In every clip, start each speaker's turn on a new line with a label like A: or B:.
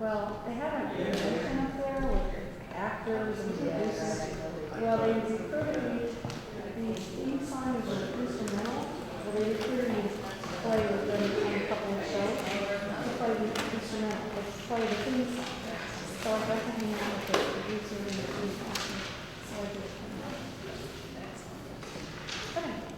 A: Well, they have a convention up there with actors and producers. Well, they recruited me, the theme song is an instrumental, but they recruited me to play with them on a couple of shows. To play the instrumental, to play the theme song. So I got to hang out with the producer and the theme song. So I just came out. But anyway.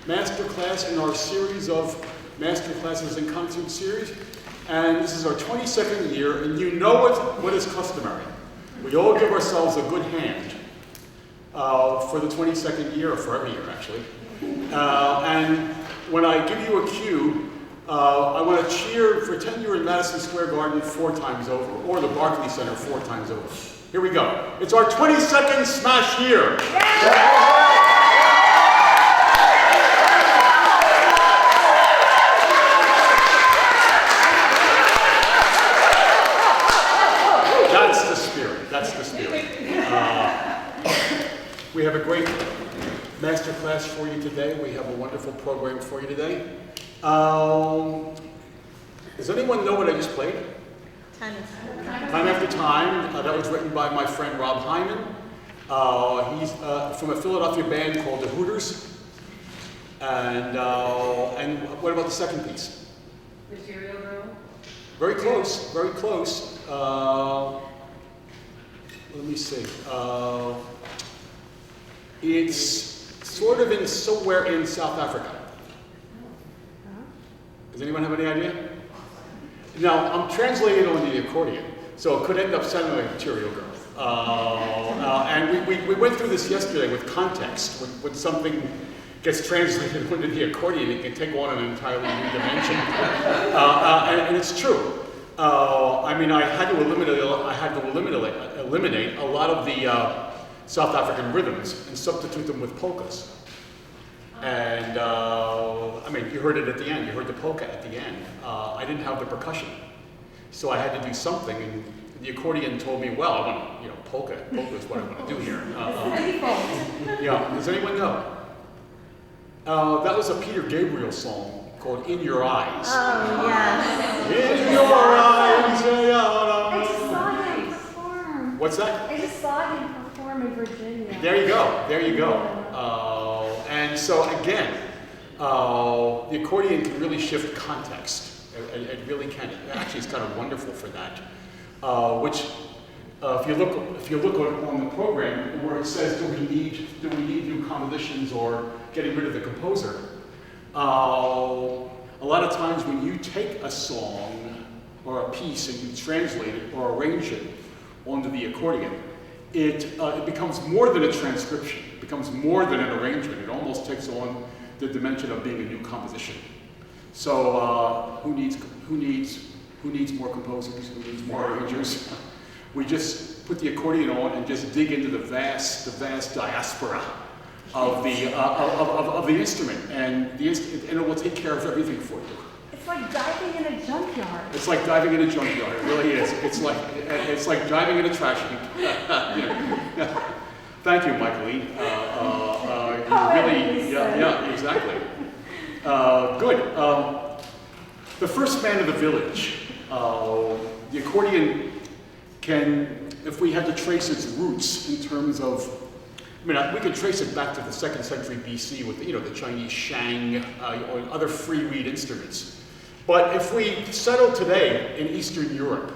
B: master class in our series of master classes and concert series. And this is our 22nd year, and you know what is customary. We all give ourselves a good hand for the 22nd year, or for every year actually. And when I give you a cue, I want to cheer for 10 year in Madison Square Garden 4 times over, or the Barclays Center 4 times over. Here we go. It's our 22nd Smash year. That's the spirit. That's the spirit. We have a great master class for you today. We have a wonderful program for you today. Does anyone know what I just played?
C: Time
B: After Time. That was written by my friend Rob Hyman. He's from a Philadelphia band called the Hooters. And what about the second piece?
C: Material Girl.
B: Very close, very close. Let me see. It's sort of in somewhere in South Africa. Does anyone have any idea? Now, I'm translating it onto the accordion, so it could end up sounding like Material Girl. And we went through this yesterday with context. When something gets translated onto the accordion, it can take on an entirely new dimension. And it's true. I mean, I had to eliminate a lot of the South African rhythms and substitute them with polkas. And I mean, you heard it at the end. You heard the polka at the end. I didn't have the percussion, so I had to do something. And the accordion told me, "Well, I want, polka. Polka is what I want to do here." Yeah. Does anyone know? That was a Peter Gabriel song called "In Your Eyes."
C: Oh yes.
B: In your eyes.
A: I just saw him perform.
B: What's that?
A: I just saw him perform in Virginia.
B: There you go. There you go. And so again, the accordion can really shift context. It really can. Actually, it's kind of wonderful for that. Which, if you look on the program where it says, do we need new compositions or getting rid of the composer? A lot of times when you take a song or a piece and you translate it or arrange it onto the accordion, it becomes more than a transcription. It becomes more than an arrangement. It almost takes on the dimension of being a new composition. So who needs more composers? Who needs more arrangers? We just put the accordion on and just dig into the vast diaspora of the instrument, and it will take care of everything for you.
A: It's like diving in a junkyard.
B: It's like diving in a junkyard. It really is. It's like diving in a trash heap. Thank you, Michaeline. Yeah, exactly. Good. The first man of the village. The accordion can, if we had to trace its roots in terms of, we could trace it back to the 2nd century BC with the Chinese shang or other free reed instruments. But if we settle today in Eastern Europe,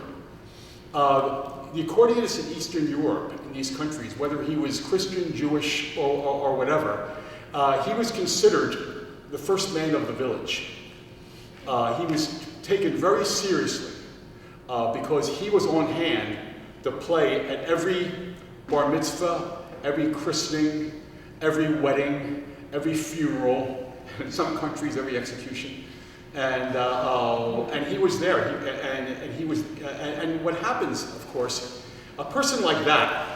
B: the accordionists in Eastern Europe, in these countries, whether he was Christian, Jewish, or whatever, he was considered the first man of the village. He was taken very seriously because he was on hand to play at every bar mitzvah, every christening, every wedding, every funeral, in some countries every execution. And he was there, and what happens, of course, a person like that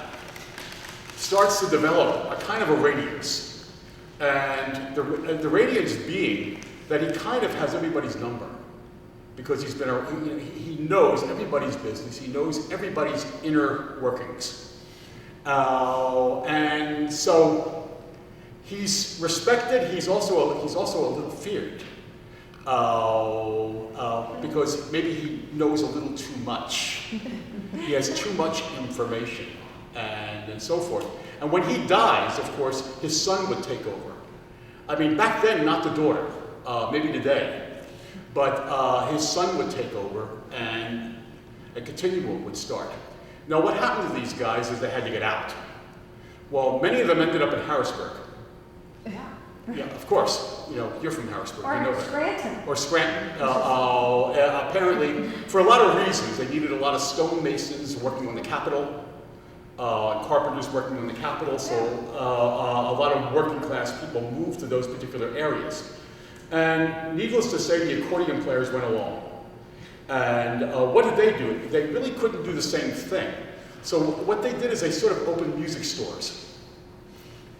B: starts to develop a kind of a radiance, and the radiance being that he kind of has everybody's number, because he knows everybody's business, he knows everybody's inner workings, and so he's respected. He's also a little feared. Because maybe he knows a little too much. He has too much information, and so forth. And when he dies, of course, his son would take over. I mean, back then, not the daughter, maybe today, but his son would take over, and a continuum would start. Now, what happened to these guys is they had to get out. Well, many of them ended up in Harrisburg. Yeah, of course. You know, you're from Harrisburg.
A: Or
B: you know that.
A: Scranton.
B: Or Scranton. Apparently, for a lot of reasons, they needed a lot of stonemasons working on the Capitol, and carpenters working on the Capitol, so a lot of working class people moved to those particular areas. And needless to say, the accordion players went along. And what did they do? They really couldn't do the same thing. So what they did is they sort of opened music stores.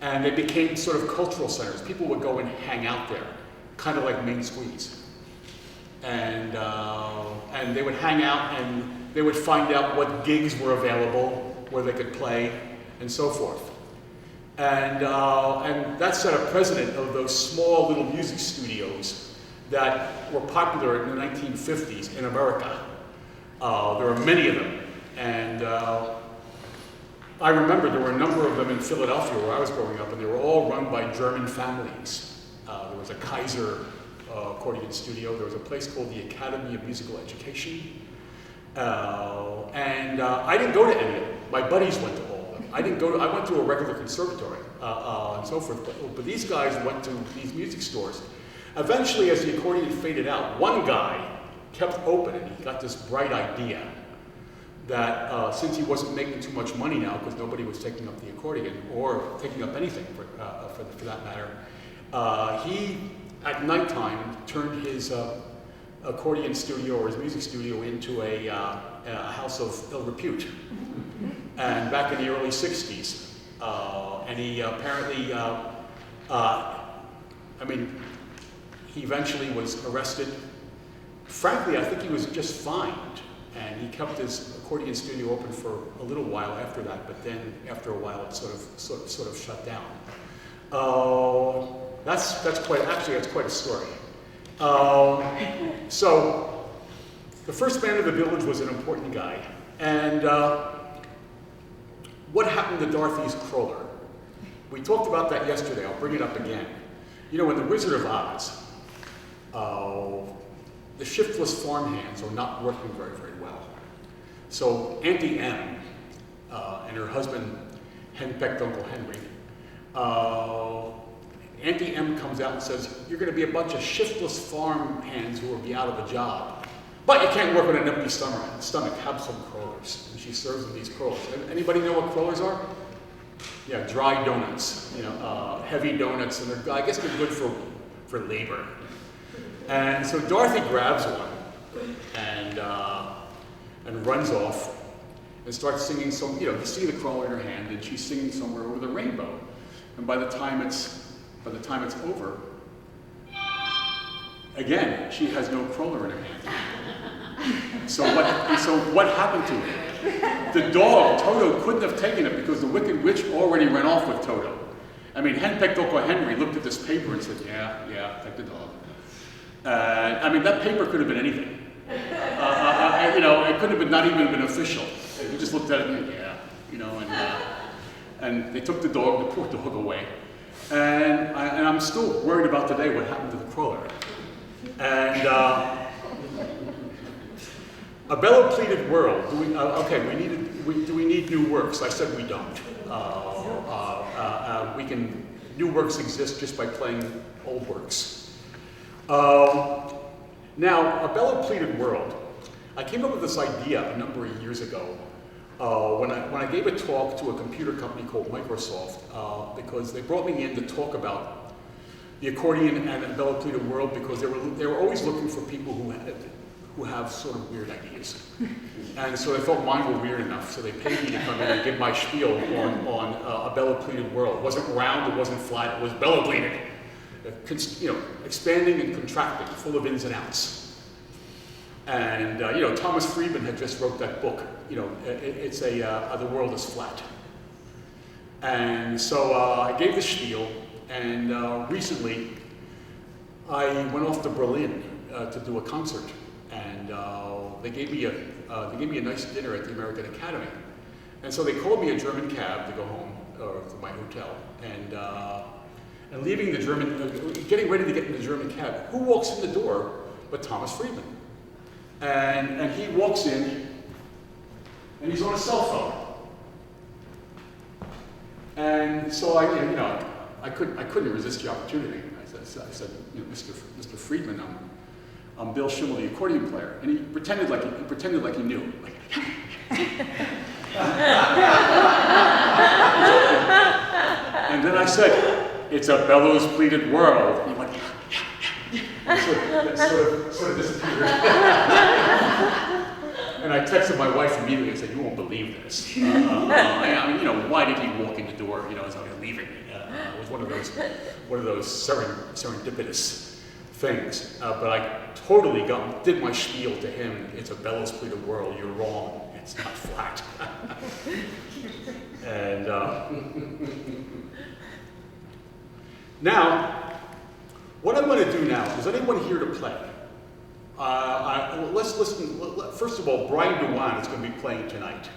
B: And they became sort of cultural centers. People would go and hang out there, kind of like Main Squeeze. And they would hang out and they would find out what gigs were available, where they could play, and so forth. And that set a precedent of those small little music studios that were popular in the 1950s in America. There were many of them. And I remember there were a number of them in Philadelphia where I was growing up, and they were all run by German families. There was a Kaiser accordion studio. There was a place called the Academy of Musical Education. I didn't go to any of them. My buddies went to all of them. I went to a regular conservatory and so forth, but these guys went to these music stores. Eventually, as the accordion faded out, one guy kept open, and he got this bright idea that since he wasn't making too much money now, because nobody was taking up the accordion, or taking up anything for that matter, he, at nighttime, turned his accordion studio or his music studio into a house of ill repute. And back in the early 60s, and he apparently, he eventually was arrested. Frankly, I think he was just fined. And he kept his accordion studio open for a little while after that, but then after a while it sort of shut down. That's quite a story. So the first man of the village was an important guy. And what happened to Dorothy's crawler? We talked about that yesterday. I'll bring it up again. You know, in The Wizard of Oz, the shiftless farmhands are not working very, very well. So Auntie M and her husband henpecked Uncle Henry. Auntie M comes out and says, "You're going to be a bunch of shiftless farmhands who will be out of a job. But you can't work on an empty stomach. Have some crawlers." And she serves them these crawlers. Anybody know what crawlers are? Yeah, dry donuts. You know, heavy donuts, and I guess they're good for labor. And so Dorothy grabs one and runs off and starts singing some, you see the crawler in her hand, and she's singing Somewhere Over the Rainbow. And by the time it's over, again, she has no crawler in her hand. So what happened to it? The dog, Toto, couldn't have taken it because the Wicked Witch already ran off with Toto. I mean, henpecked Uncle Henry looked at this paper and said, yeah, take the dog. That paper could have been anything. It could have been not even been official. He just looked at it and and they took the poor dog away. And I'm still worried about today what happened to the crawler. And A Bellow-Pleated World. Do we need new works? I said we don't. New works exist just by playing old works. Now, A Bellow-Pleated World. I came up with this idea a number of years ago when I gave a talk to a computer company called Microsoft because they brought me in to talk about the accordion and A Bellow-Pleated World because they were always looking for people who have sort of weird ideas. And so they thought mine were weird enough, so they paid me to come in and give my spiel on A Bellow-Pleated World. It wasn't round, it wasn't flat, it was bellow-pleated. Expanding and contracting, full of ins and outs. And Thomas Friedman had just wrote that book. It's The World is Flat. And so I gave the spiel, and recently I went off to Berlin to do a concert, and they gave me a nice dinner at the American Academy. And so they called me a German cab to go home or to my hotel, and leaving the getting ready to get in the German cab. Who walks in the door but Thomas Friedman? And he walks in, and he's on a cell phone. And so I I couldn't resist the opportunity. I said, you know, Mr. Friedman, I'm Bill Schimmel, the accordion player, and he pretended like he knew. Like, and then I said, "It's a bellows pleated world." And he went, sort of disappeared. And I texted my wife immediately and said, "You won't believe this." I mean, you know, why did he walk in the door, you know, as I was leaving? It was one of those serendipitous things. But I totally did my spiel to him. It's a bellows pleated world. You're wrong. It's not flat. And now, what I'm going to do now, is anyone here to play? Let's listen. First of all, Brian Dewan is going to be playing tonight.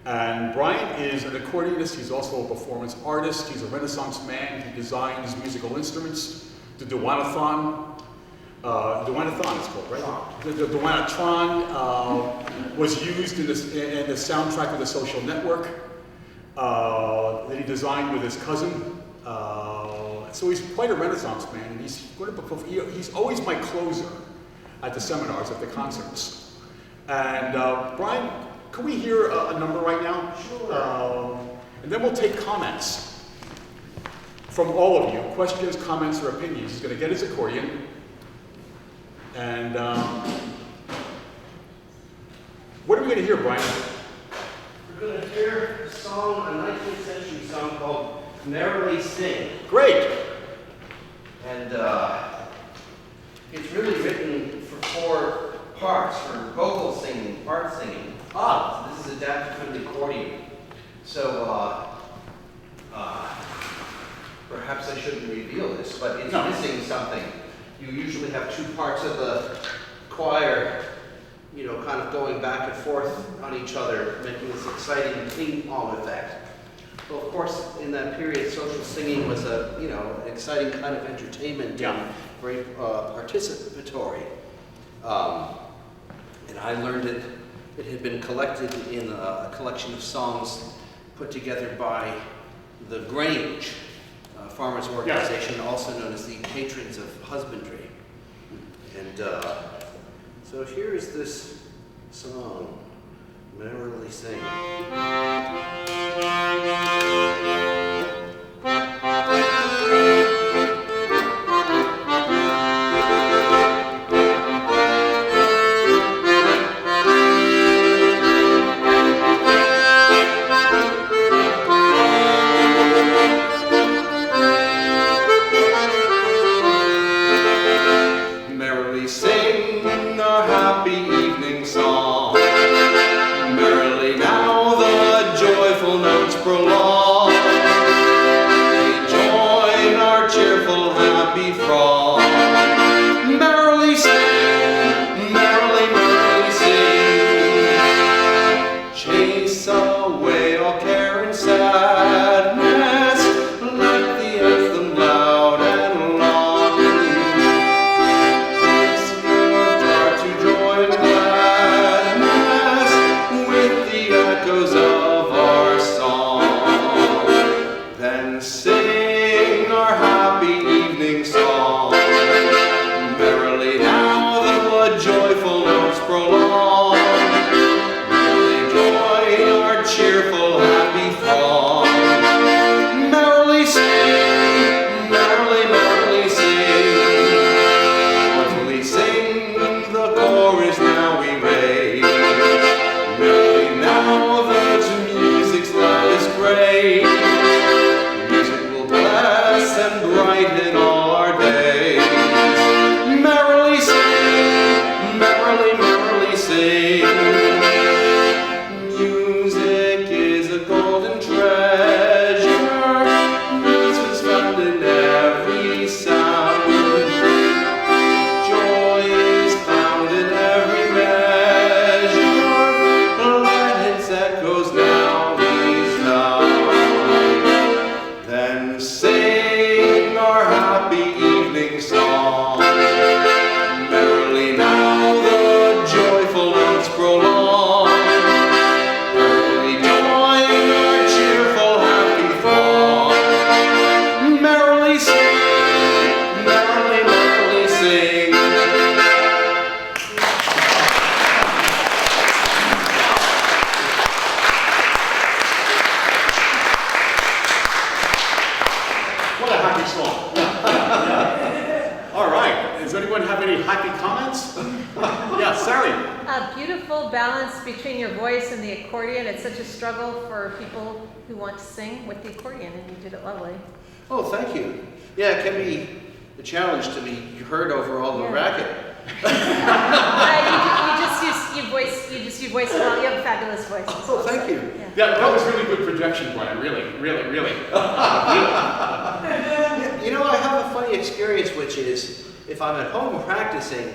B: And Brian is an accordionist. He's also a performance artist. He's a Renaissance man. He designs musical instruments. The Dewanathon. Dewanathon is called, right? The Dewanatron was used in the soundtrack of The Social Network that he designed with his cousin. So he's quite a Renaissance man, and he's always my closer at the seminars, at the concerts. And Brian, can we hear a number right now?
D: Sure.
B: And then we'll take comments from all of you, questions, comments, or opinions. He's going to get his accordion. And what are we going to hear, Brian?
D: We're going to hear a song, a 19th century song called Merrily Sing.
B: Great.
D: And it's really written for 4 parts, for vocal singing, part singing. So this is adapted for the accordion. So perhaps I shouldn't reveal this, but it's missing something. You usually have 2 parts of the choir, you know, kind of going back and forth on each other, making this exciting ping-pong effect. Well, of course, in that period, social singing was a, you know, exciting kind of entertainment and very participatory. And I learned it had been collected in a collection of songs put together by the Grange, farmers organization, also known as the Patrons of Husbandry. And so here is this song, Merrily Sing. Sing our happy evening song.
B: anyone have any happy comments? Yeah, Sari.
C: A beautiful balance between your voice and the accordion. It's such a struggle for people who want to sing with the accordion, and you did it lovely.
D: Oh, thank you. Yeah, it can be a challenge to be heard over all the racket.
C: You just use voice well. You have a fabulous voice.
D: Oh, thank you.
C: Yeah.
B: That was really good projection, Brian. Really.
D: You know, I have a funny experience, which is if I'm at home practicing,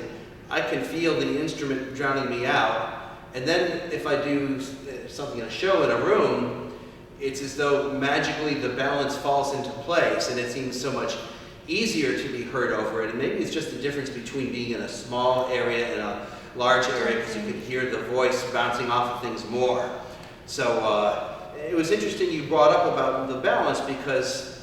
D: I can feel the instrument drowning me out. And then if I do something in a show in a room, it's as though magically the balance falls into place and it seems so much easier to be heard over it. And maybe it's just the difference between being in a small area and a large area, because you can hear the voice bouncing off of things more. So it was interesting you brought up about the balance, because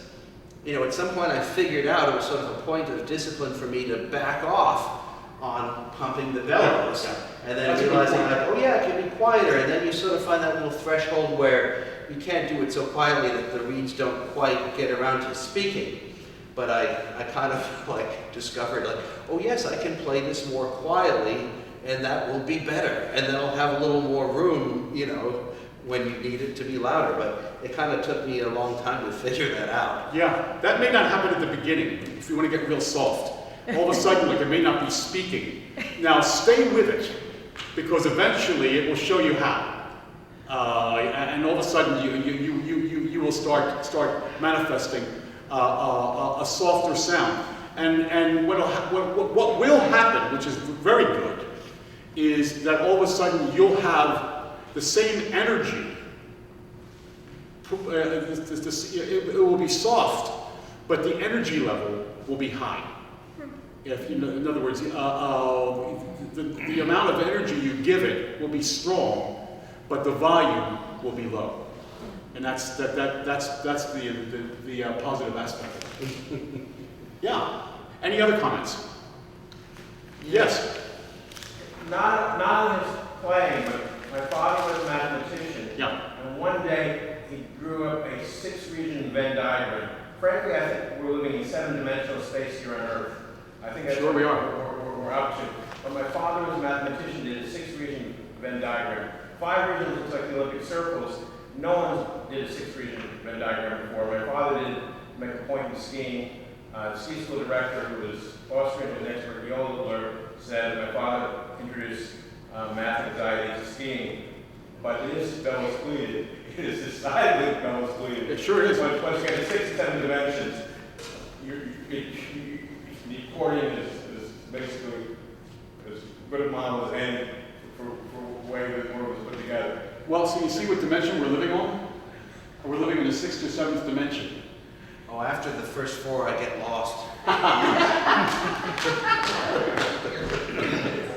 D: you know, at some point I figured out it was sort of a point of discipline for me to back off on pumping the bellows. And then realizing like, oh yeah, it can be quieter. And then you sort of find that little threshold where you can't do it so quietly that the reeds don't quite get around to speaking. But I kind of like discovered like, oh yes, I can play this more quietly and that will be better. And then I'll have a little more room, you know, when you need it to be louder. But it kind of took me a long time to figure that out.
B: Yeah, that may not happen at the beginning if you want to get real soft. All of a sudden, like, it may not be speaking. Now, stay with it, because eventually it will show you how. And all of a sudden, you will start manifesting a softer sound. And what will happen, which is very good, is that all of a sudden you'll have the same energy. It will be soft, but the energy level will be high. If you know, in other words, the amount of energy you give it will be strong, but the volume will be low, and that's the positive aspect. Yeah. Any other comments? Yes.
E: Not in his playing, but my father was a mathematician.
B: Yeah.
E: And one day he drew up a 6-region Venn diagram. Frankly, I think we're living in 7-dimensional space here on Earth. I think that's
B: Sure
E: what
B: we are.
E: we're up to. But my father was a mathematician, did a 6-region Venn diagram. 5 regions looks like the Olympic circles. No one did a 6-region Venn diagram before. My father did make a point in skiing. The ski school director, who was Austrian, who was an expert yodeler, said my father introduced math anxiety to skiing. But it is bellows cleated. It is decidedly bellows cleated.
B: It sure is.
E: Once you get to 6 and 7 dimensions, the accordion is basically as good a model as any for the way the world was put together.
B: Well, so you see what dimension we're living on? We're living in the 6th or 7th dimension.
D: Oh, after the first 4, I get lost.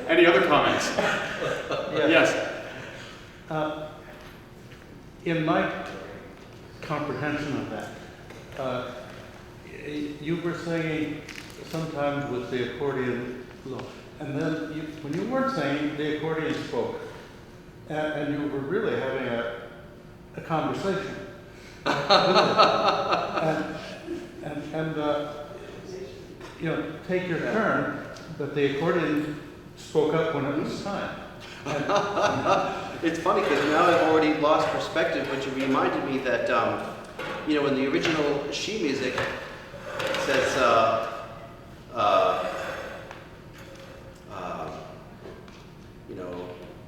B: Any other comments? Yes.
F: In my comprehension of that, you were singing sometimes with the accordion low, and then when you weren't singing, the accordion spoke, and you were really having a conversation. and you know, take your turn, but the accordion spoke up when it was time.
D: It's funny because now I've already lost perspective, but you reminded me that, you know, in the original sheet music, it says, you know,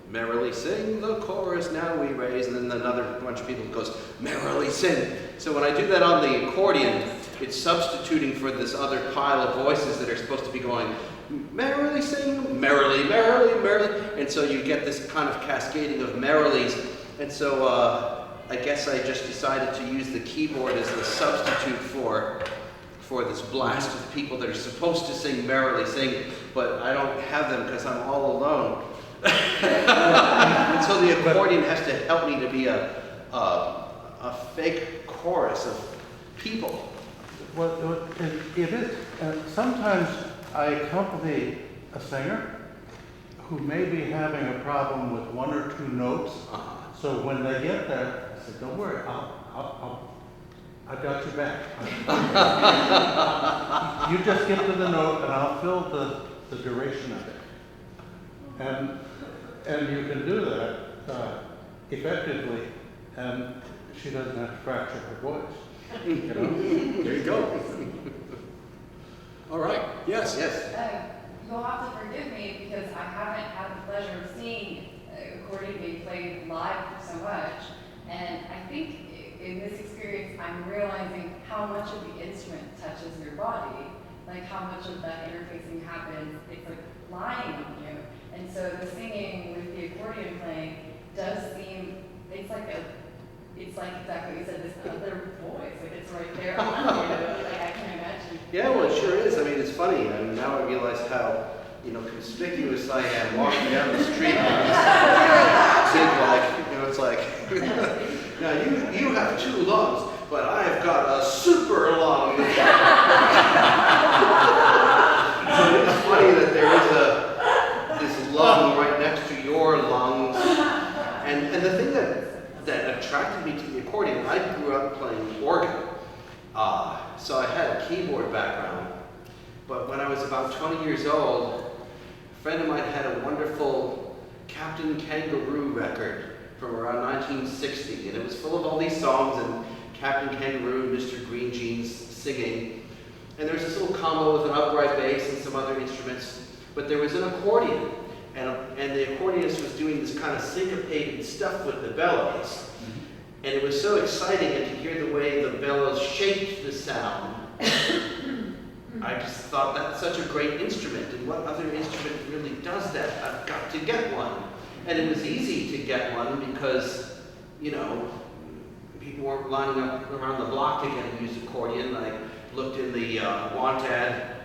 D: merrily sing the chorus, now we raise, and then another bunch of people goes, merrily sing. So when I do that on the accordion, it's substituting for this other pile of voices that are supposed to be going, merrily sing, merrily, merrily, merrily. And so you get this kind of cascading of merrilies. And so I guess I just decided to use the keyboard as the substitute for this blast of people that are supposed to sing merrily sing, but I don't have them because I'm all alone. And so the accordion has to help me to be a fake chorus of people.
F: Well, it is. Sometimes I accompany a singer who may be having a problem with 1 or 2 notes. So when they get there, I said, "Don't worry, I've got your back. You just get to the note, and I'll fill the duration of it. And you can do that effectively, and she doesn't have to fracture her voice. You know?
B: There you go. All right, yes.
D: Yes.
G: You'll have to forgive me because I haven't had the pleasure of seeing accordion being played live so much. And I think in this experience, I'm realizing how much of the instrument touches your body, like how much of that interfacing happens. It's like lying on you. And so the singing with the accordion playing does seem, it's like exactly what you said, this other voice, like it's right there on you, like I can imagine.
D: Yeah, well, it sure is. I mean, it's funny. I mean, now I realize how, conspicuous I am walking down the street. It's like, now you have two lungs, but I've got a super lung. So it's funny that there is this lung right next to your lungs. And the thing that attracted me to the accordion, I grew up playing organ. So I had a keyboard background. But when I was about 20 years old, a friend of mine had a wonderful Captain Kangaroo record from around 1960, and it was full of all these songs and Captain Kangaroo and Mr. Green Jeans singing. And there was this little combo with an upright bass and some other instruments, but there was an accordion, and the accordionist was doing this kind of syncopated stuff with the bellows. And it was so exciting, and to hear the way the bellows shaped the sound, I just thought that's such a great instrument, and what other instrument really does that? I've got to get one. And it was easy to get one because, people weren't lining up around the block to get a used accordion. I looked in the want ad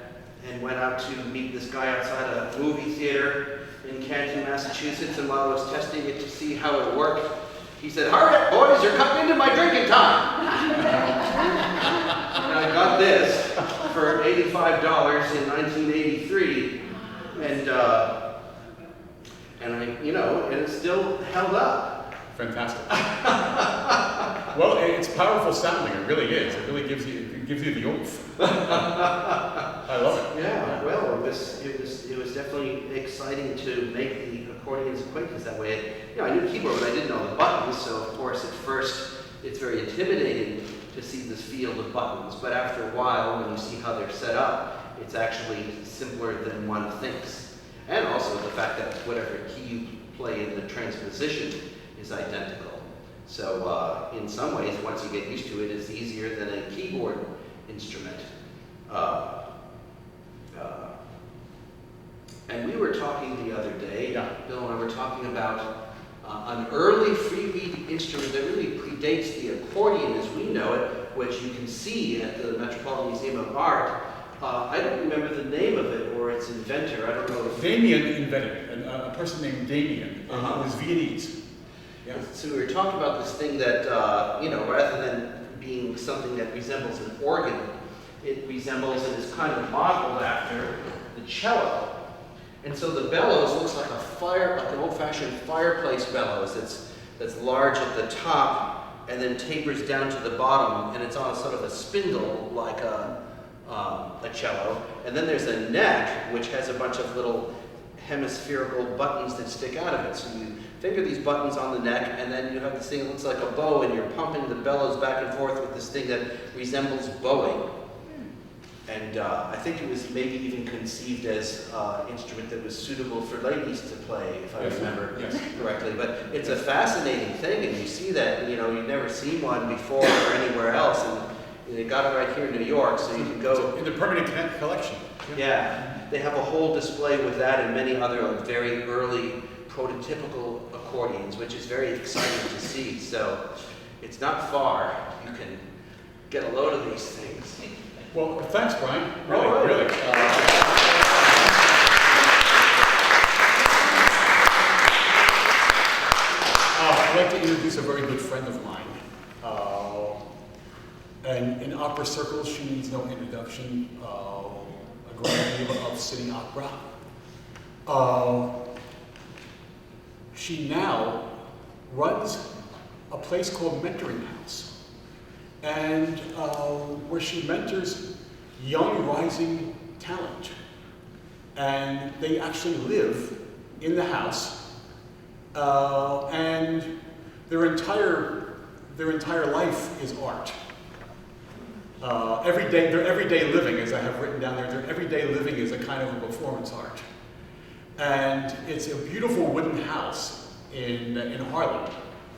D: and went out to meet this guy outside a movie theater in Canton, Massachusetts, and while I was testing it to see how it worked, he said, "Hurry up, boys, you're cutting into my drinking time." And I got this for $85 in 1983, and and it still held up.
B: Fantastic. Well, it's powerful sounding. It really is. It really gives you the oomph. I love it.
D: Yeah. Well, it was definitely exciting to make the accordion's acquaintance that way. I knew keyboard, but I didn't know the buttons. So of course, at first, it's very intimidating to see this field of buttons. But after a while, when you see how they're set up, it's actually simpler than one thinks. And also the fact that whatever key you play in the transposition is identical. So in some ways, once you get used to it, it's easier than a keyboard instrument. And we were talking the other day, Bill and I were talking about an early free-reed instrument that really predates the accordion as we know it, which you can see at the Metropolitan Museum of Art. I don't remember the name of it or its inventor. I don't know if...
B: Damien invented it, a person named Damien, and it was Viennese. Yeah.
D: So we were talking about this thing that, rather than being something that resembles an organ, it resembles and is kind of modeled after the cello. And so the bellows looks like like an old-fashioned fireplace bellows that's large at the top and then tapers down to the bottom, and it's on a sort of a spindle like a cello. And then there's a neck which has a bunch of little hemispherical buttons that stick out of it. So you finger these buttons on the neck, and then you have this thing that looks like a bow, and you're pumping the bellows back and forth with this thing that resembles bowing. And I think it was maybe even conceived as an instrument that was suitable for ladies to play, if I remember correctly. But it's a fascinating thing, and you see that, you've never seen one before or anywhere else, and they got it right here in New York, so you can go...
B: In the permanent collection.
D: Yeah, they have a whole display with that and many other very early prototypical accordions, which is very exciting to see. So it's not far. You can get a load of these things.
B: Well, thanks, Brian. Really. I'd like to introduce a very good friend of mine. And in opera circles, she needs no introduction. A grand diva of city opera. She now runs a place called Mentoring House, and where she mentors young rising talent. and they actually live in the house, and their entire life is art. Their everyday living, as I have written down there, their everyday living is a kind of a performance art. And it's a beautiful wooden house in Harlem.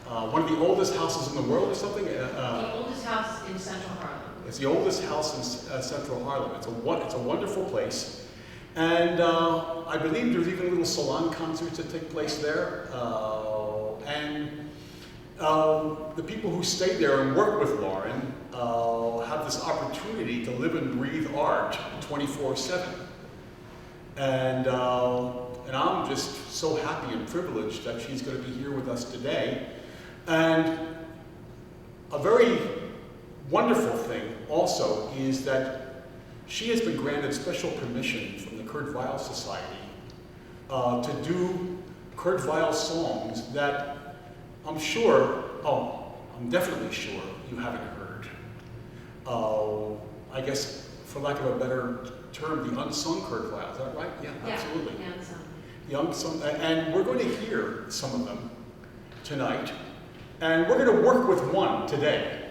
B: One of the oldest houses in the world or something?
H: The oldest house in Central Harlem.
B: It's the oldest house in Central Harlem. It's a wonderful place. And I believe there's even little salon concerts that take place there. The people who stay there and work with Lauren have this opportunity to live and breathe art 24/7. And I'm just so happy and privileged that she's going to be here with us today. And a very wonderful thing also is that she has been granted special permission from the Kurt Weill Society to do Kurt Weill songs that I'm definitely sure you haven't heard. I guess, for lack of a better term, the unsung Kurt Weill, is that right? Yeah, absolutely. The unsung, and we're going to hear some of them tonight. And we're going to work with one today,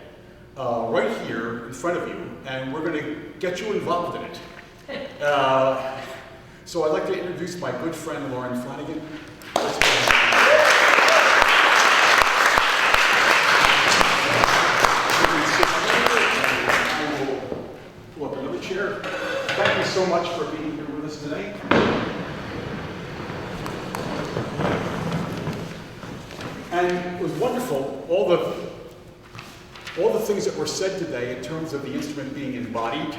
B: right here in front of you, and we're going to get you involved in it. So I'd like to introduce my good friend, Lauren Flanigan. Chair, thank you so much for being here with us today. And it was wonderful, all the things that were said today in terms of the instrument being embodied,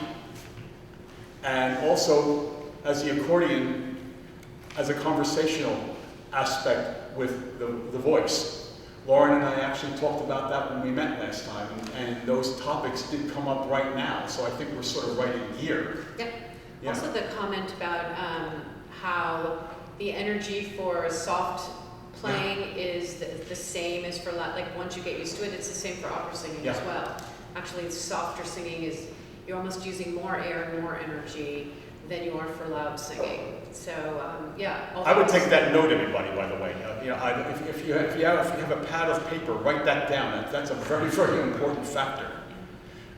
B: and also as the accordion as a conversational aspect with the voice. Lauren and I actually talked about that when we met last time, and those topics did come up right now, so I think we're sort of right in gear.
H: Yep.
B: Yeah.
H: Also the comment about how the energy for soft playing is the same as for like once you get used to it, it's the same for opera singing as well. Actually, softer singing is you're almost using more air and more energy than you are for loud singing. So yeah.
B: I would take that note, everybody. By the way, if you have a pad of paper, write that down. That's a very, very important factor.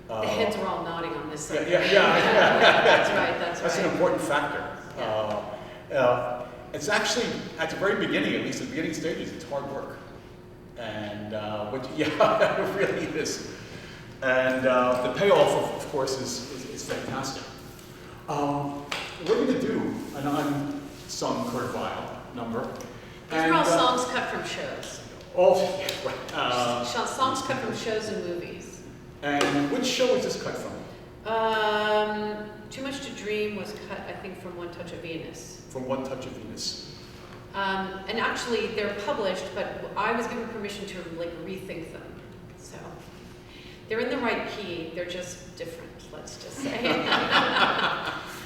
H: The heads are all nodding on this side.
B: Yeah.
H: That's right.
B: That's an important factor.
H: Yeah.
B: It's actually at the very beginning, at least at the beginning stages, it's hard work, and it really is. And the payoff, of course, is fantastic. We're going to do an unsung Kurt Weill number.
H: These are all songs cut from shows. Songs cut from shows and movies.
B: And which show is this cut from?
H: Too Much to Dream was cut, I think, from One Touch of Venus.
B: From One Touch of Venus.
H: And actually, they're published, but I was given permission to rethink them. So they're in the right key. They're just different. Let's just say.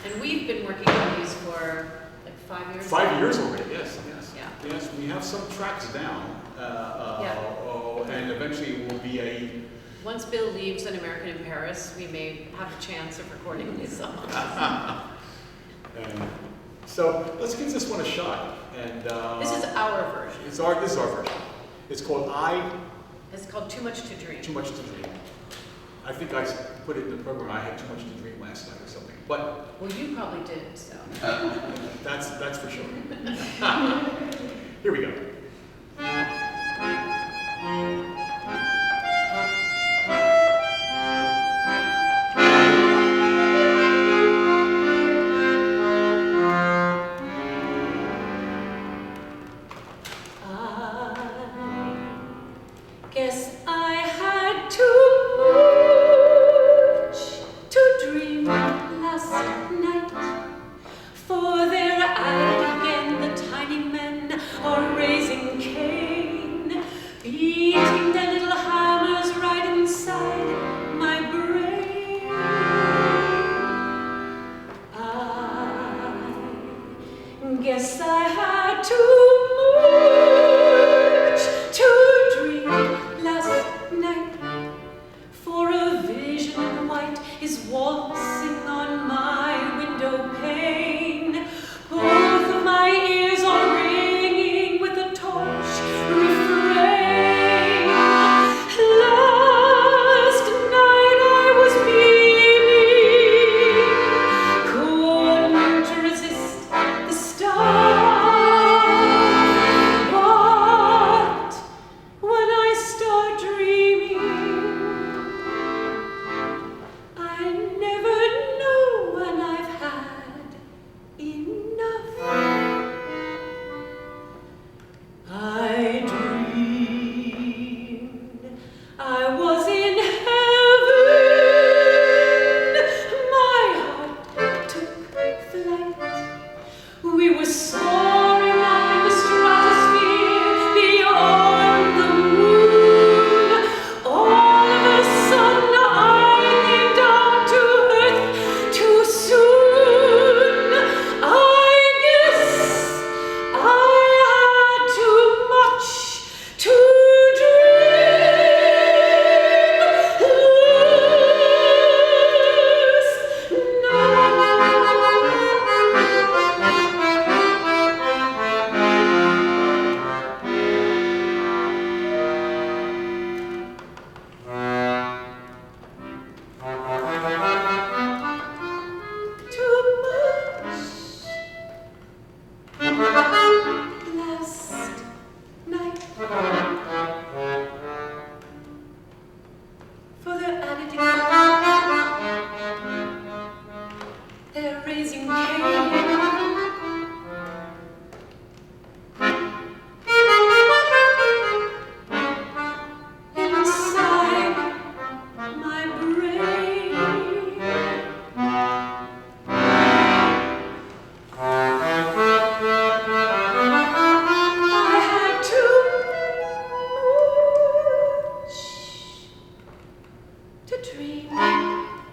H: And we've been working on these for like 5 years.
B: 5 years already. Yes.
H: Yeah.
B: Yes, we have some tracks down, and eventually it will be a.
H: Once Bill leaves An American in Paris, we may have a chance of recording these songs.
B: So let's give this one a shot. And
H: this is our version.
B: This is our version. It's called
H: It's called Too Much to Dream.
B: Too Much to Dream. I think I put it in the program. I had too much to dream last night or something. But
H: well, you probably did. So
B: that's for sure. Here we go.
H: Guess I had too much to dream last night, for there I again the tiny men are raising Cain, beating their little hammers right inside my brain. I guess I had too much to dream last night, for a vision of white is waltzing on my window pane, We were soaring up in the stratosphere beyond the moon. All of a sudden I came down to earth too soon. I guess I had too much to last night for their editing. They're raising Cain. Inside my brain. I had too much to dream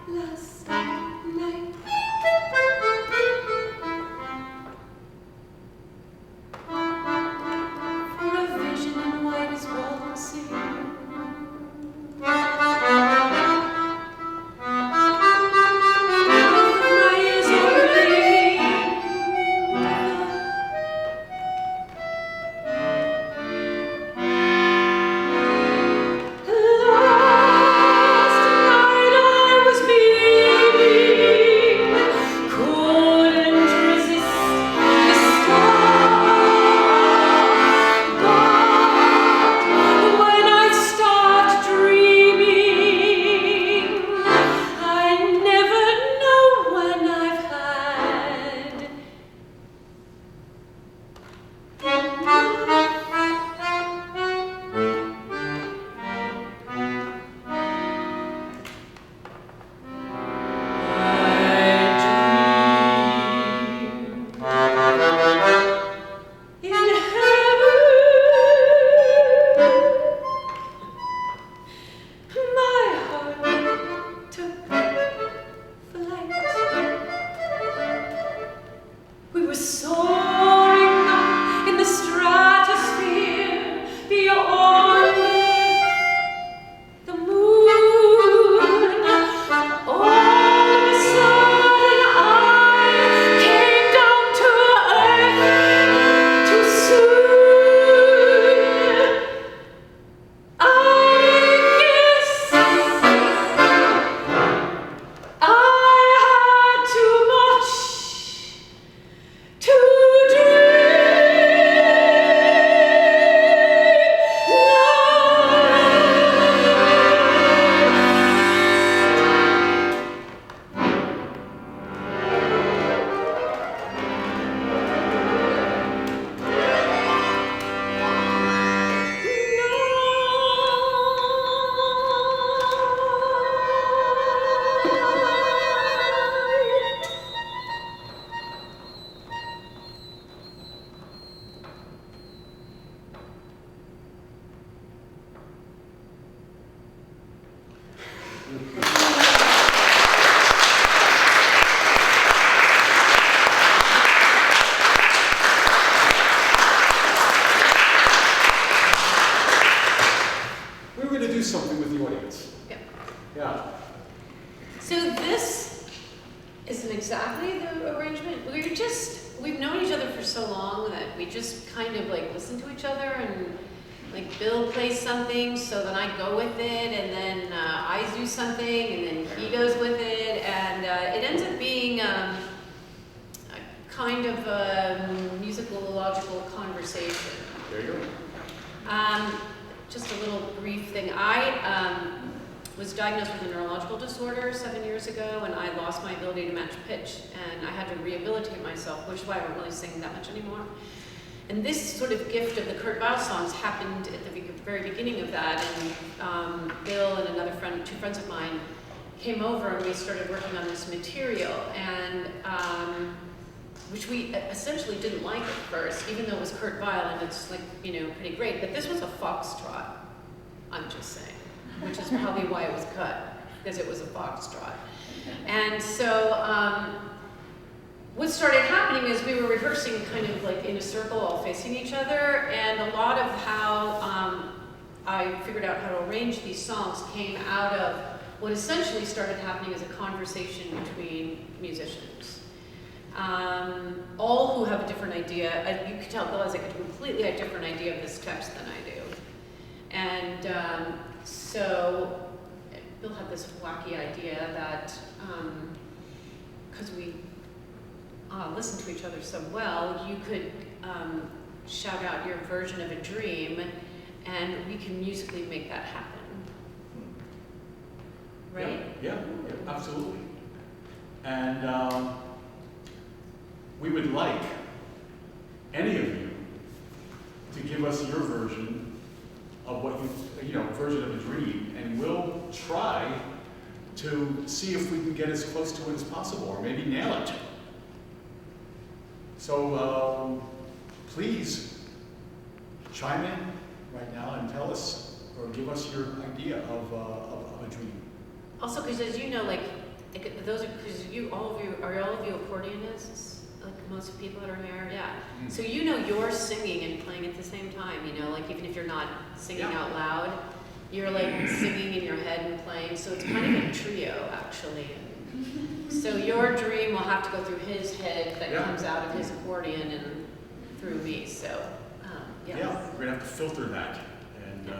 H: last night. For a vision in white as waltzing. My ears are ringing. Last night I was beaming, couldn't resist the star. But when I start dreaming, I never know when I've had in heaven, my heart took flight. We were soaring up in the stratosphere beyond the moon. All of a sudden I came down to earth too soon. I guess I had too much to
B: We were going to do something with the audience.
H: Yep.
B: Yeah.
H: So this isn't exactly the arrangement. We've known each other for so long that we just kind of like listen to each other, and like Bill plays something, so then I go with it, and then I do something, and then he goes with it, and it ends up being a kind of a musicological conversation.
B: There you go.
H: Just a little brief thing. I was diagnosed with a neurological disorder 7 years ago, and I lost my ability to match pitch, and I had to rehabilitate myself, which is why I don't really sing that much anymore. And this sort of gift of the Kurt Weill songs happened at the very beginning of that, and Bill and another friend, two friends of mine, came over and we started working on this material. And which we essentially didn't like at first, even though it was Kurt Weill and it's like, pretty great. But this was a foxtrot, I'm just saying, which is probably why it was cut, because it was a foxtrot. And so what started happening is we were rehearsing kind of like in a circle, all facing each other, and a lot of how I figured out how to arrange these songs came out of what essentially started happening as a conversation between musicians. All who have a different idea, you could tell Bill has like a completely different idea of this text than I do. And so Bill had this wacky idea that, because we listen to each other so well, you could shout out your version of a dream, and we can musically make that happen. Right?
B: Yeah, absolutely. And we would like any of you to give us your version of what version of a dream, and we'll try to see if we can get as close to it as possible, or maybe nail it. So please chime in right now and tell us, or give us your idea of a dream.
H: Also, because as you know, like those are, because all of you accordionists? Like most people that are here, yeah.
B: Mm.
H: So you're singing and playing at the same time, like even if you're not singing out loud, you're like singing in your head and playing, so it's kind of a trio, actually. So your dream will have to go through his head that comes out of his accordion and through me, so,
B: Yeah, we're gonna have to filter that. And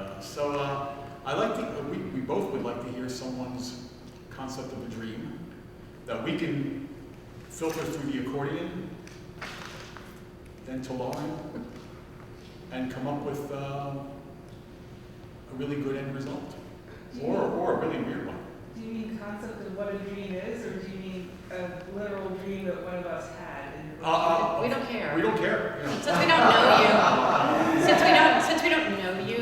B: we both would like to hear someone's concept of a dream that we can filter through the accordion, then to Lauren, and come up with a really good end result, or a really weird one.
I: Do you mean concept of what a dream is, or do you mean a literal dream that one of us had?
H: We don't care.
B: We don't care.
H: Since we don't know you, since we don't know you,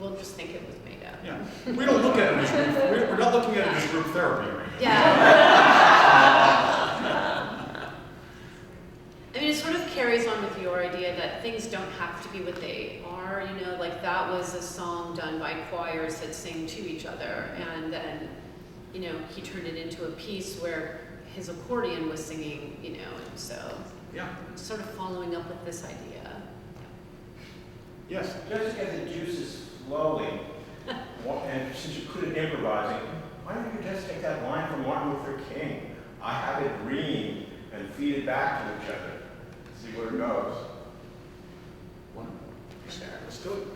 H: we'll just think it was made up.
B: Yeah, we don't look at it as group. We're not looking at it as group therapy, right?
H: Yeah. I mean, it sort of carries on with your idea that things don't have to be what they are, like that was a song done by choirs that sing to each other, and then, he turned it into a piece where his accordion was singing, and so sort of following up with this idea.
B: Yes.
E: Just to get the juices flowing, and since you're good at improvising, why don't you just take that line from Martin Luther King, I have a dream, and feed it back to each other, see where it goes.
B: Sure. Let's do it.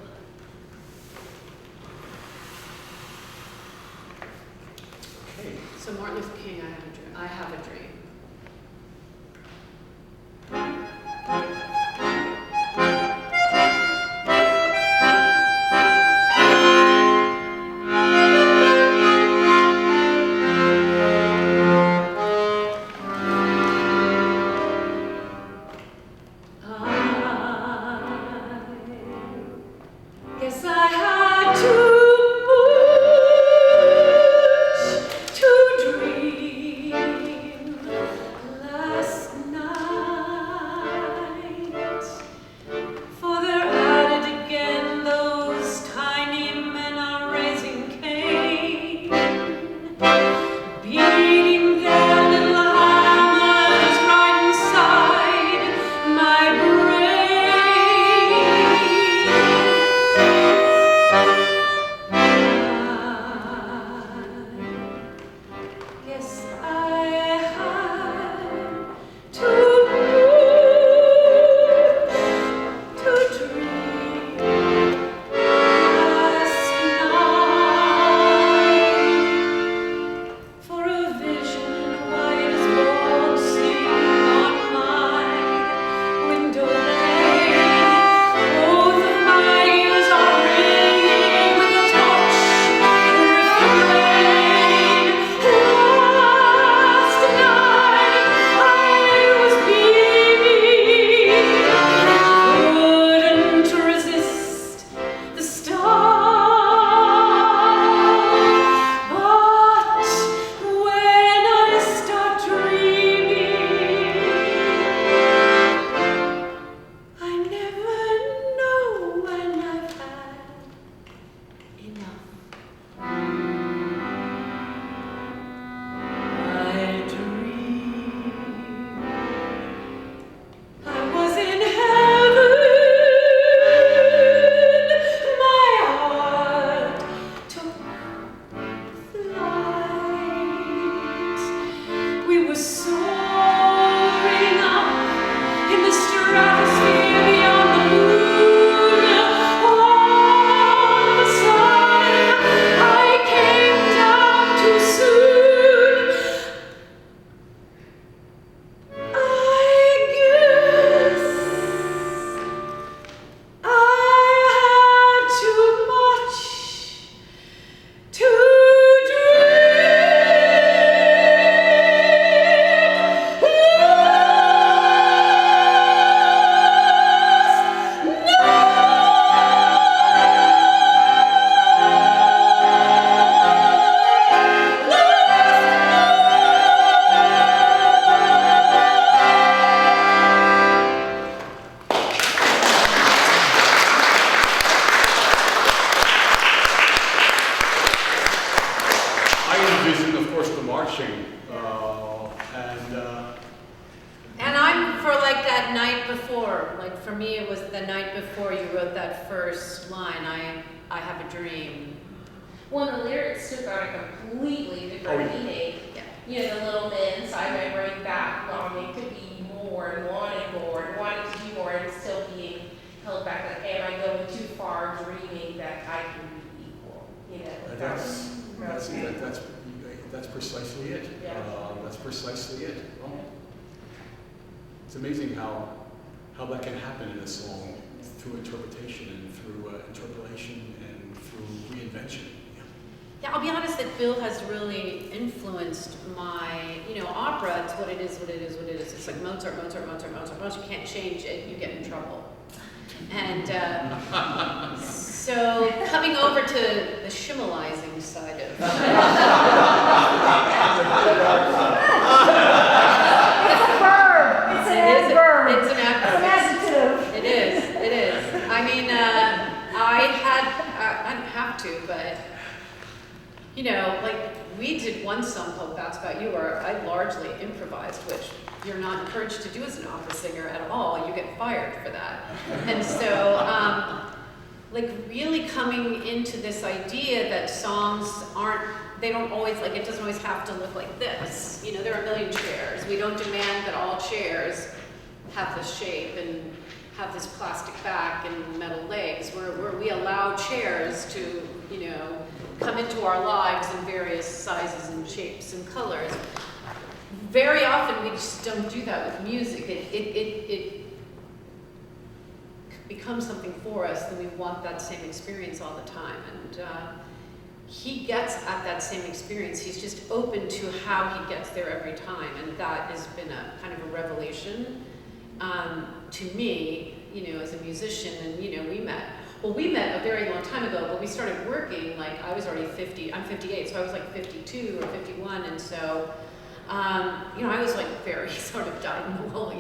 B: Okay.
H: So Martin Luther King, I have a dream.
G: Guess I had to push to dream.
H: that night before, like for me, it was the night before you wrote that first line, I have a dream.
J: Well, the lyrics took on a completely different meaning.
H: Yeah.
J: You know, the little men inside my brain back longing to be more and wanting to do more and still being held back. Like, am I going too far dreaming that I can be equal? You know,
B: That's precisely it.
J: Yeah.
B: That's precisely it. Well, it's amazing how that can happen in a song through interpretation and through interpolation and through reinvention.
H: Yeah, I'll be honest that Bill has really influenced my, opera. It's what it is, what it is, what it is. It's like Mozart. Once you can't change it, you get in trouble. And so coming over to the Schimmelizing side of
A: It's a verb. It's an adverb.
H: It's an adverb.
A: It's an adjective.
H: It is. I mean, I didn't have to, but, like we did one song called That's About You where I largely improvised, which you're not encouraged to do as an opera singer at all. You get fired for that. And so, really coming into this idea that songs they don't always, it doesn't always have to look like this. There are a million chairs. We don't demand that all chairs have this shape and have this plastic back and metal legs, where we allow chairs to, come into our lives in various sizes and shapes and colors. Very often we just don't do that with music. It becomes something for us, and we want that same experience all the time. And he gets at that same experience. He's just open to how he gets there every time, and that has been a kind of a revelation to me, as a musician. And we met a very long time ago, but we started working, I was already 50, I'm 58, so I was 52 or 51, and so, I was very sort of dyed in the wool,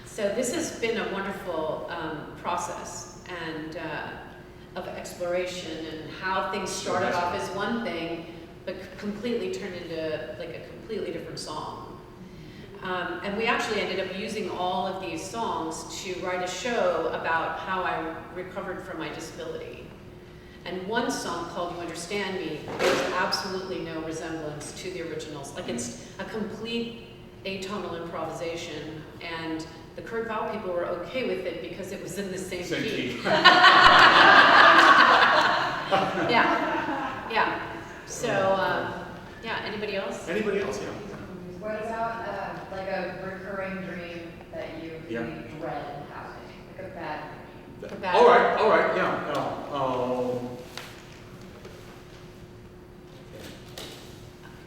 H: So this has been a wonderful process and of exploration, and how things started off as one thing, but completely turned into a completely different song. And we actually ended up using all of these songs to write a show about how I recovered from my disability. And one song called You Understand Me, there's absolutely no resemblance to the originals. It's a complete atonal improvisation, and the Kurt Vile people were okay with it because it was in the same key. Yeah. So, anybody else?
B: Anybody else? Yeah.
G: What about a recurring dream that you really dread having, a bad dream?
B: All right, yeah.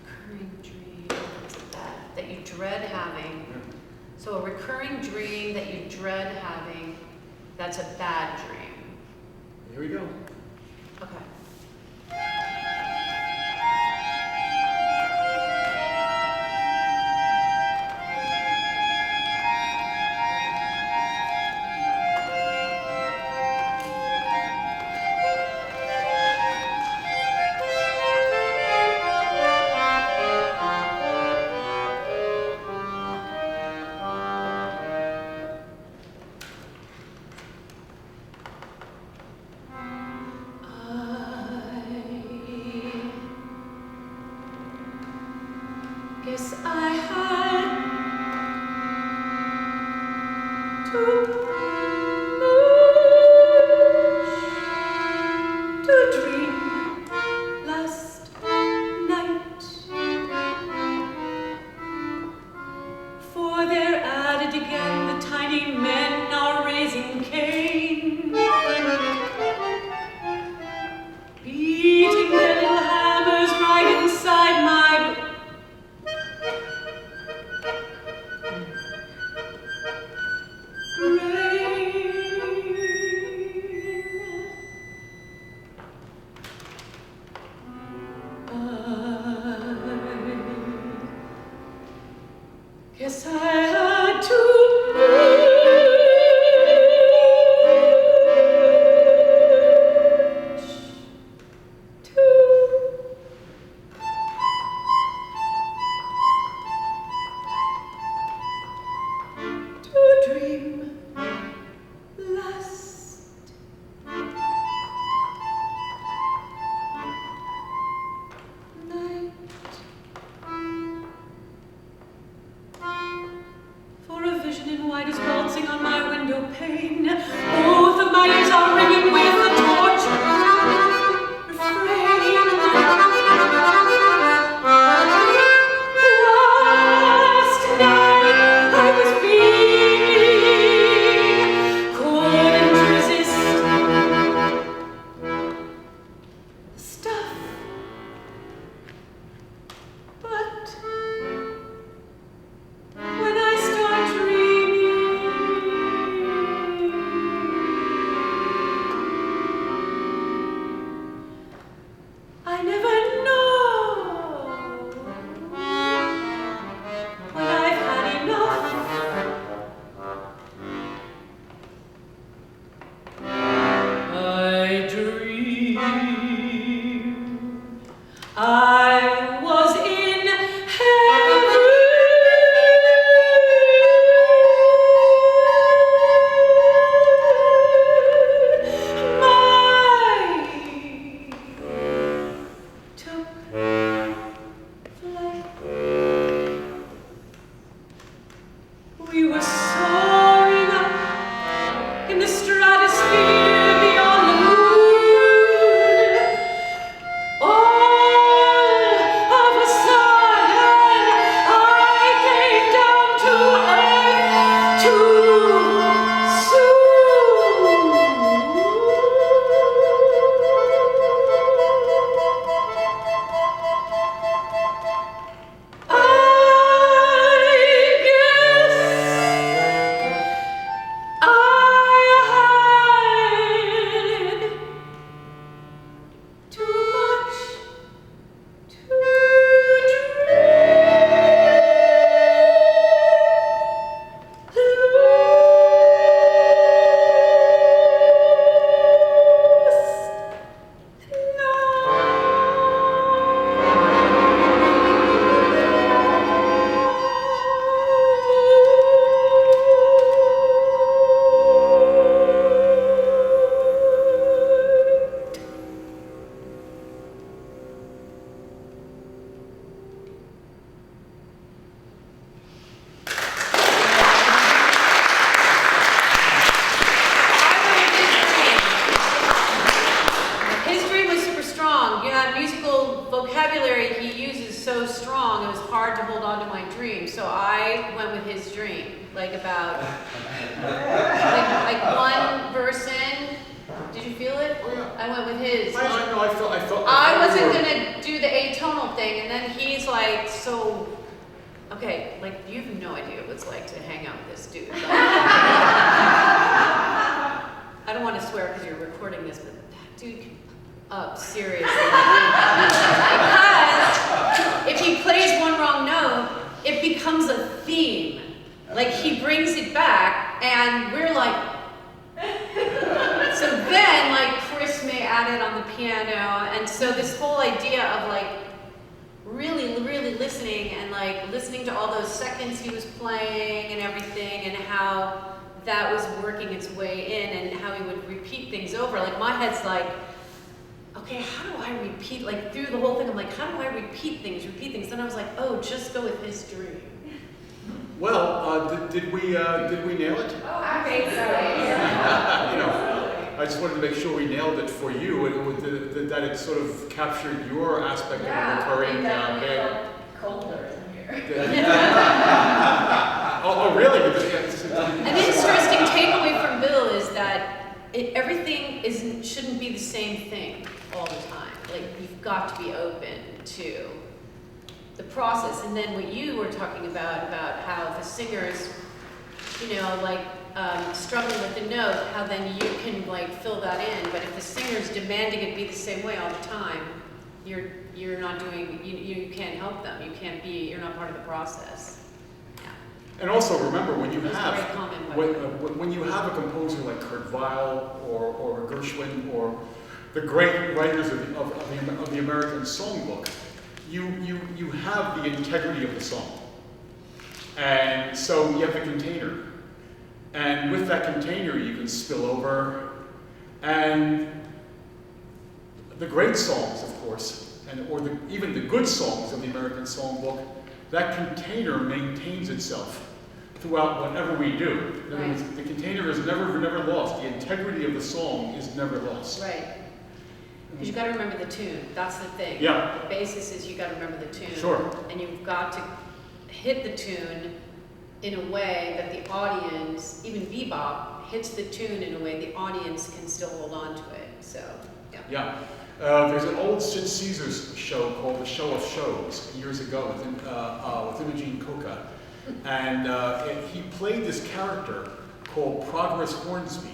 H: Recurring dream that you dread having. So a recurring dream that you dread having, that's a bad dream.
B: Here we go.
H: Okay. Guess I had to dream last night, for they're at it again, the tiny men are raising Cain, beating their little hammers right inside my brain. dream last night. For a vision in white is waltzing on my window pane. Both of my ears are ringing with the torture refrain. Last night I was being, couldn't resist the stuff, but when I start dreaming, I never know when I've had enough. I dream I was in heaven. My took flight. We were soaring up in the stratosphere beyond the moon. All of a sudden, I came down to earth too soon. I guess I had too much to His dream was super strong. You know, that musical vocabulary he uses so strong, it was hard to hold on to my dream. So I went with his dream, like about, like one verse in. Did you feel it?
B: Oh, yeah.
H: I went with his.
B: I felt.
H: I wasn't gonna do the atonal thing, and then he's like, so, okay, like, you have no idea what it's like to hang out with this dude. I don't want to swear because you're recording this, but that dude can up, seriously. Because if he plays one wrong note, it becomes a theme. Like, he brings it back, and we're like, so then, like, Chris may add it on the piano, and so this whole idea of, like, really listening, and, like, listening to all those seconds he was playing and everything, and how that was working its way in, and how he would repeat things over. Like, my head's like, okay, how do I repeat, like, through the whole thing, I'm like, how do I repeat things? Then I was like, oh, just go with his dream.
B: Well, did we nail it?
J: Oh, I think so.
B: You know, I just wanted to make sure we nailed it for you, and that it sort of captured your aspect of the recurring band.
J: Colder in here.
B: Oh, really?
H: An interesting takeaway from Bill is that everything shouldn't be the same thing all the time. Like, you've got to be open to the process. And then what you were talking about how if a singer's, you know, like struggling with the note, how then you can like fill that in. But if the singer's demanding it be the same way all the time, you're not doing, you can't help them. You're not part of the process.
B: And also remember, when you
H: That's a
B: have
H: great comment, by the
B: when you have a composer like Kurt Weill or Gershwin or the great writers of the American songbook, you have the integrity of the song, and so you have the container. And with that container, you can spill over. And the great songs, of course, even the good songs of the American Songbook, that container maintains itself throughout whatever we do. In other words, the container is never lost. The integrity of the song is never lost.
H: Right. Because you got to remember the tune. That's the thing.
B: Yeah.
H: The basis is you got to remember the tune.
B: Sure.
H: And you've got to hit the tune in a way that the audience, even bebop, hits the tune in a way the audience can still hold on to it. So, yeah.
B: Yeah. There's an old Sid Caesar's show called The Show of Shows years ago with Imogene Coca. And he played this character called Progress Hornsby.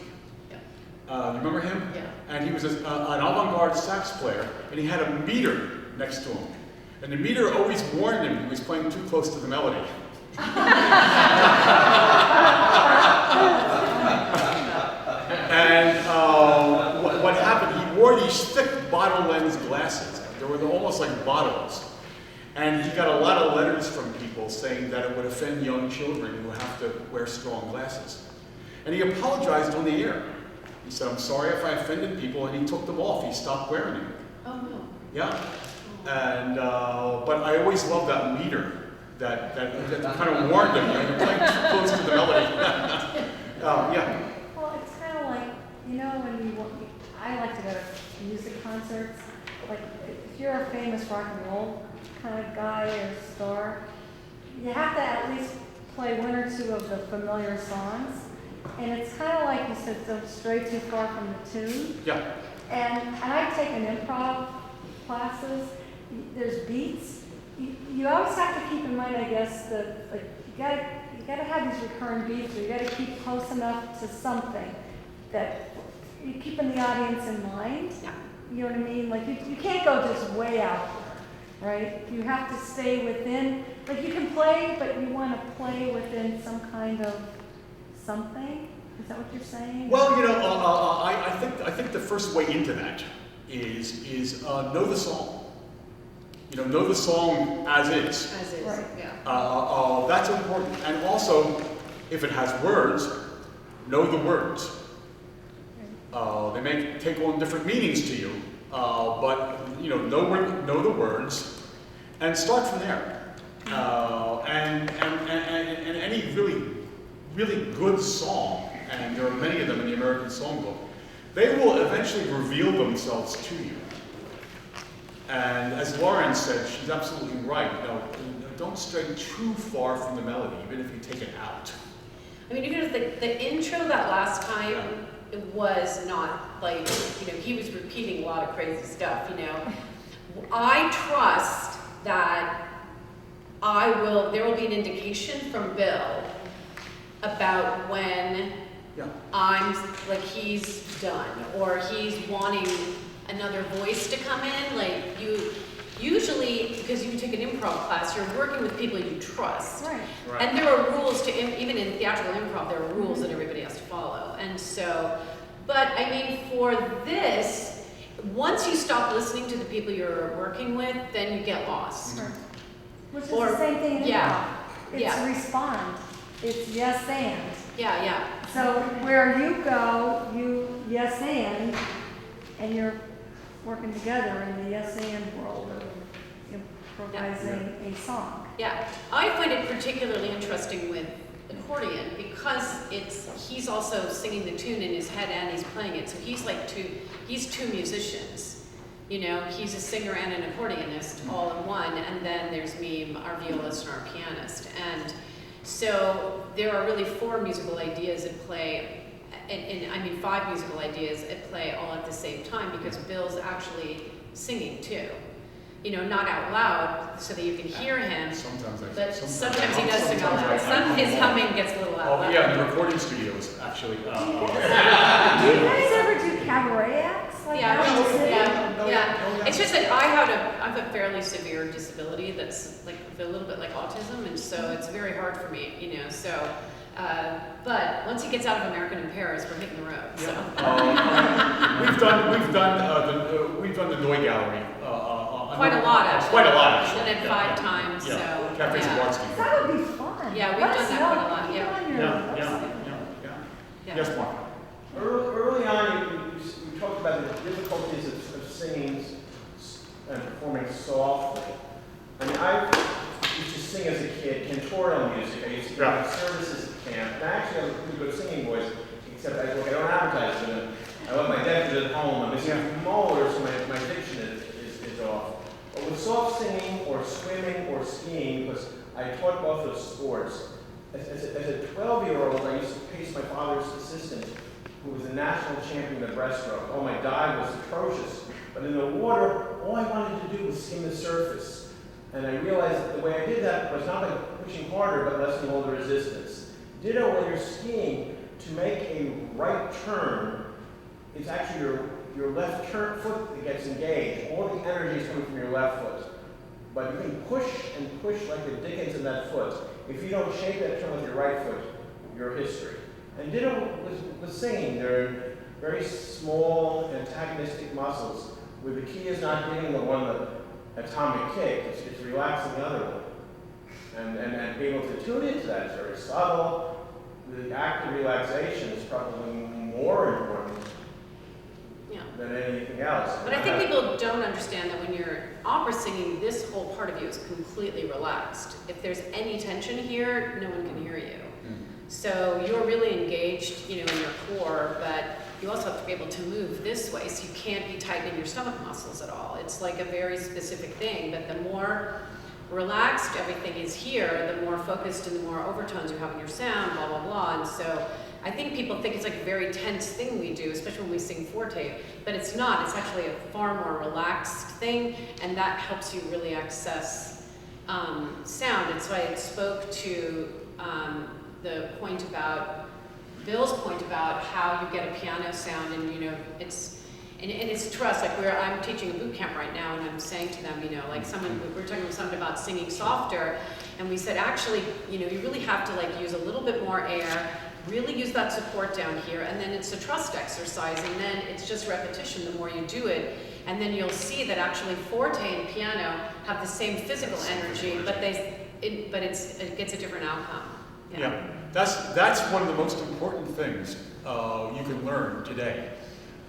B: You remember him?
H: Yeah.
B: And he was an avant-garde sax player, and he had a meter next to him. And the meter always warned him he was playing too close to the melody. And what happened, he wore these thick bottle lens glasses. They were almost like bottles. And he got a lot of letters from people saying that it would offend young children who have to wear strong glasses. And he apologized on the air. He said, I'm sorry if I offended people, and he took them off. He stopped wearing them.
H: Oh, no.
B: Yeah. And, but I always loved that meter that kind of warned him, you're playing too close to the melody. Yeah.
A: Well, it's kind of like, when I like to go to music concerts. Like, if you're a famous rock and roll kind of guy or star, you have to at least play one or two of the familiar songs. And it's kind of like you said, don't stray too far from the tune.
B: Yeah.
A: And I've taken improv classes. There's beats. You always have to keep in mind, I guess, that like you gotta have these recurring beats, or you gotta keep close enough to something that you're keeping the audience in mind.
H: Yeah.
A: You know what I mean? Like you can't go just way out there, right? You have to stay within. Like you can play, but you want to play within some kind of something. Is that what you're saying?
B: Well, I think the first way into that is know the song. Know the song as is.
H: As is,
A: Right.
H: yeah.
B: That's important. And also, if it has words, know the words. They may take on different meanings to you, but know the words, and start from there. And any really good song, and there are many of them in the American Songbook, they will eventually reveal themselves to you. And as Lauren said, she's absolutely right. Don't stray too far from the melody, even if you take it out.
H: I mean, because the intro that last time was not like, he was repeating a lot of crazy stuff, I trust that there will be an indication from Bill about when he's done, or he's wanting another voice to come in. Like usually, because you take an improv class, you're working with people you trust.
A: Right.
H: And there are rules even in theatrical improv, there are rules that everybody has to follow. And so, but I mean, for this, once you stop listening to the people you're working with, then you get lost.
A: Sure. Which is the same thing in
H: yeah.
A: improv. It's respond. It's yes and.
H: Yeah.
A: So where you go, you yes and you're working together in the yes and world of improvising a song.
H: Yeah, I find it particularly interesting with accordion because he's also singing the tune in his head and he's playing it. So he's two musicians. He's a singer and an accordionist all in one, and then there's me, our violist and our pianist. And so there are really 4 musical ideas at play, and I mean 5 musical ideas at play all at the same time, because Bill's actually singing too. Not out loud so that you can hear him. Sometimes he does sing out loud. His humming gets a little out loud.
B: Yeah, the recording studios actually.
A: Do you guys ever do cabaret acts like that?
H: Yeah. It's just that I have a fairly severe disability that's like a little bit like autism, and so it's very hard for me, So, but once he gets out of American in Paris, we're hitting the road. So.
B: We've done the Noy Gallery.
H: Quite a lot, actually.
B: Quite a lot, actually.
H: Done it 5 times.
B: Yeah.
H: So
B: Cafe Zawarsky.
A: That would be fun.
H: Yeah, we've done that quite a lot.
A: Yeah.
B: Yes, Mark?
E: Early on, you talked about the difficulties of singing and performing softly. I mean, I used to sing as a kid, cantorial music. I used to go to services at camp, and I actually have a pretty good singing voice, except I don't advertise them. I love my dentures at home. I'm missing molars, so my diction is off. But with soft singing or swimming or skiing, because I taught both those sports, as a 12-year-old, I used to pace my father's assistant, who was a national champion of breaststroke. Oh, my dive was atrocious. But in the water, all I wanted to do was skim the surface. And I realized that the way I did that was not by pushing harder, but lessening all the resistance. Ditto when you're skiing, to make a right turn, it's actually your left foot that gets engaged. All the energy is coming from your left foot. But you can push and push like the dickens in that foot. If you don't shape that turn with your right foot, you're history. And ditto with singing. There are very small antagonistic muscles where the key is not giving the one the atomic kick, it's relaxing the other one. And being able to tune into that is very subtle. The act of relaxation is probably more important than anything else.
H: But I think people don't understand that when you're opera singing, this whole part of you is completely relaxed. If there's any tension here, no one can hear you. So you're really engaged, in your core, but you also have to be able to move this way, so you can't be tightening your stomach muscles at all. It's like a very specific thing, but the more relaxed everything is here, the more focused and the more overtones you have in your sound, blah, blah, blah. And so I think people think it's like a very tense thing we do, especially when we sing forte, but it's not. It's actually a far more relaxed thing, and that helps you really access sound. And so I spoke to the point about, Bill's point about how you get a piano sound, and it's trust. Like I'm teaching a boot camp right now, and I'm saying to them, we're talking with someone about singing softer, and we said actually, you really have to use a little bit more air, really use that support down here, and then it's a trust exercise, and then it's just repetition the more you do it, and then you'll see that actually forte and piano have the same physical energy, but it gets a different outcome.
B: Yeah, that's one of the most important things you can learn today.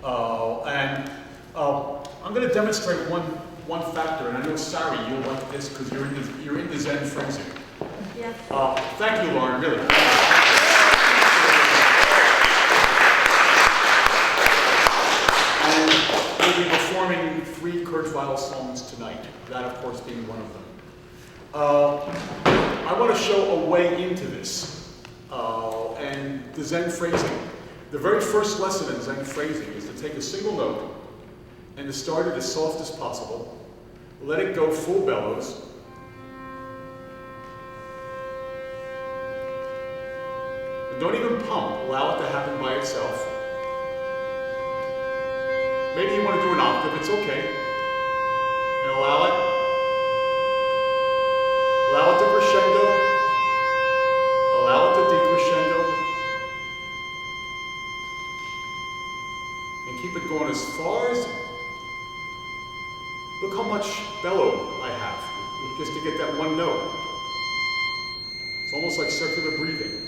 B: And I'm going to demonstrate one factor, and I know, Sari, you'll like this because you're in the Zen phrasing.
C: Yes.
B: Thank you, Lauren, really. And we'll be performing 3 Kurzweil songs tonight, that of course being one of them. I want to show a way into this, and the Zen phrasing. The very first lesson in Zen phrasing is to take a single note and to start it as soft as possible, let it go full bellows, and don't even pump, allow it to happen by itself. Maybe you want to do an octave, it's okay, and allow it. Allow it to crescendo, allow it to decrescendo, and keep it going as far as, look how much bellow I have, just to get that one note. It's almost like circular breathing.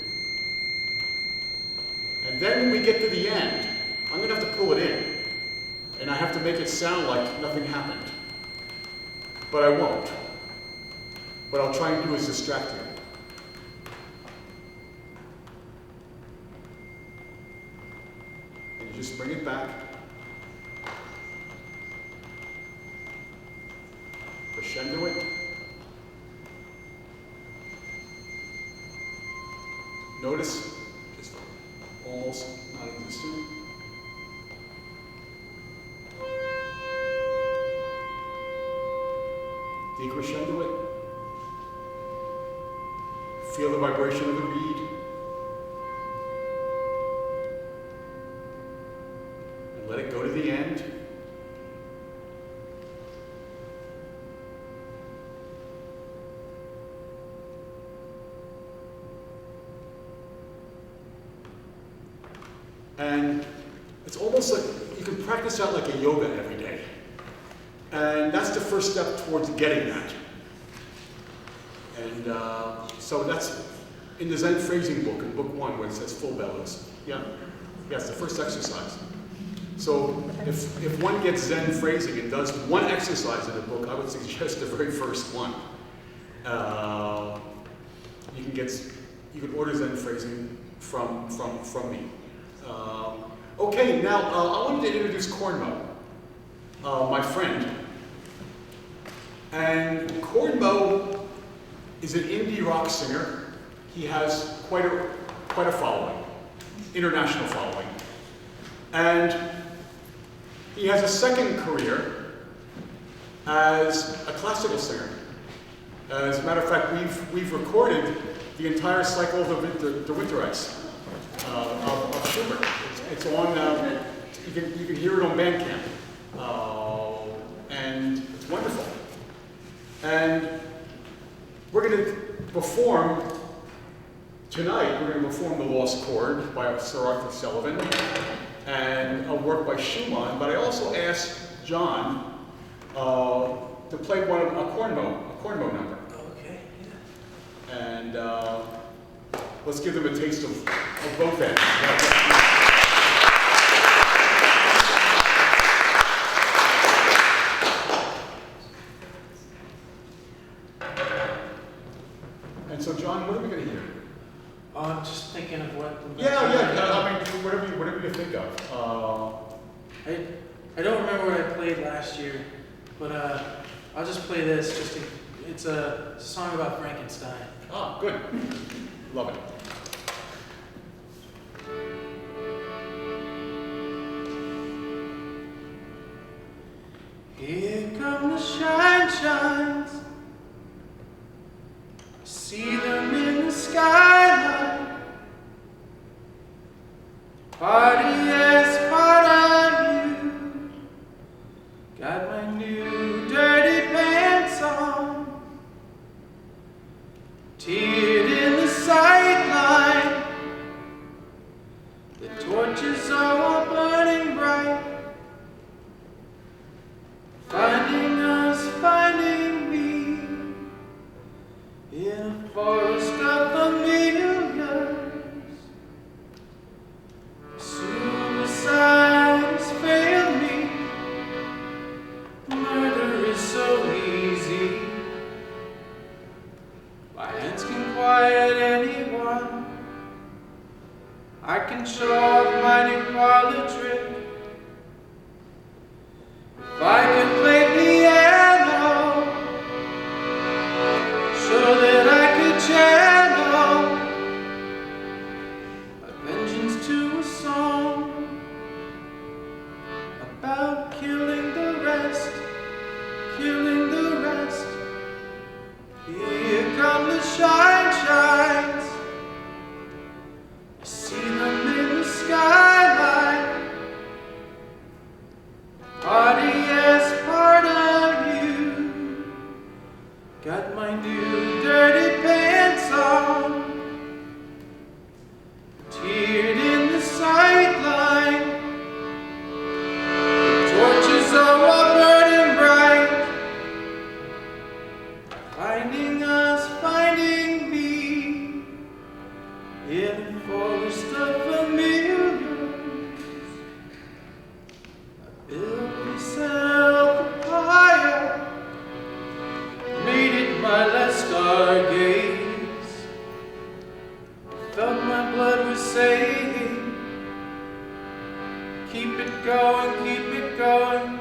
B: And then when we get to the end, I'm going to have to pull it in, and I have to make it sound like nothing happened. But I won't. What I'll try and do is distract you. And you just bring it back. Crescendo it. Notice it's almost non-existent. Decrescendo it. Feel the vibration of the reed. And let it go to the end. And it's almost like you can practice out like a yoga every day. And that's the first step towards getting that. And so that's in the Zen phrasing book, in book 1, where it says full bellows. Yeah, it's the first exercise. So if one gets Zen phrasing and does one exercise in the book, I would suggest the very first one. You can order Zen phrasing from me. Okay, now I wanted to introduce Cornmo, my friend. And Cornmo is an indie rock singer. He has quite a following, international following. And he has a second career as a classical singer. As a matter of fact, we've recorded the entire cycle of the Winterites of Schubert. It's on, you can hear it on Bandcamp. And it's wonderful. And we're going to perform, tonight, we're going to perform The Lost Chord by Sir Arthur Sullivan and a work by Schumann, but I also asked John to play a cornmo number.
K: Okay. Yeah.
B: And let's give them a taste of both ends. And so, John, what are we going to hear?
K: I'm just thinking of what.
B: Yeah. I mean, whatever you think of.
K: I don't remember what I played last year, but I'll just play this. It's a song about Frankenstein.
B: Ah, good. Love it.
K: Here come the shines. See them in the skyline. Party as part of you. Got my new dirty pants on. Teared in the sight line. The torches are all burning bright. Finding us, finding me. In a forest of familiars, suicide has failed me. Murder is so easy. My hands can quiet anyone. I can show off my new parlor trick. If I could play piano, so that I could channel my vengeance to a song about killing the rest. Here come the shines. I see them in the skyline. Party as part of you. Got my new dirty pants on. Teared in the sight line. Torches are all burning bright. Finding us, finding me. In a forest of familiars. I built myself a fire. Made it my last stargaze. Felt my blood was saying, keep it going, keep it going.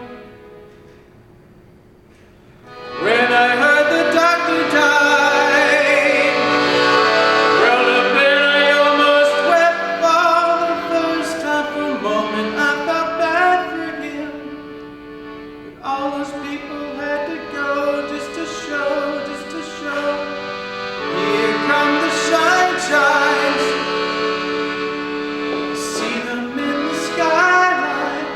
K: When I heard the doctor died, rolled up and I almost wept for the first time. For a moment I felt bad for him, but all those people had to go just to show, Here come the shines. See them in the skyline.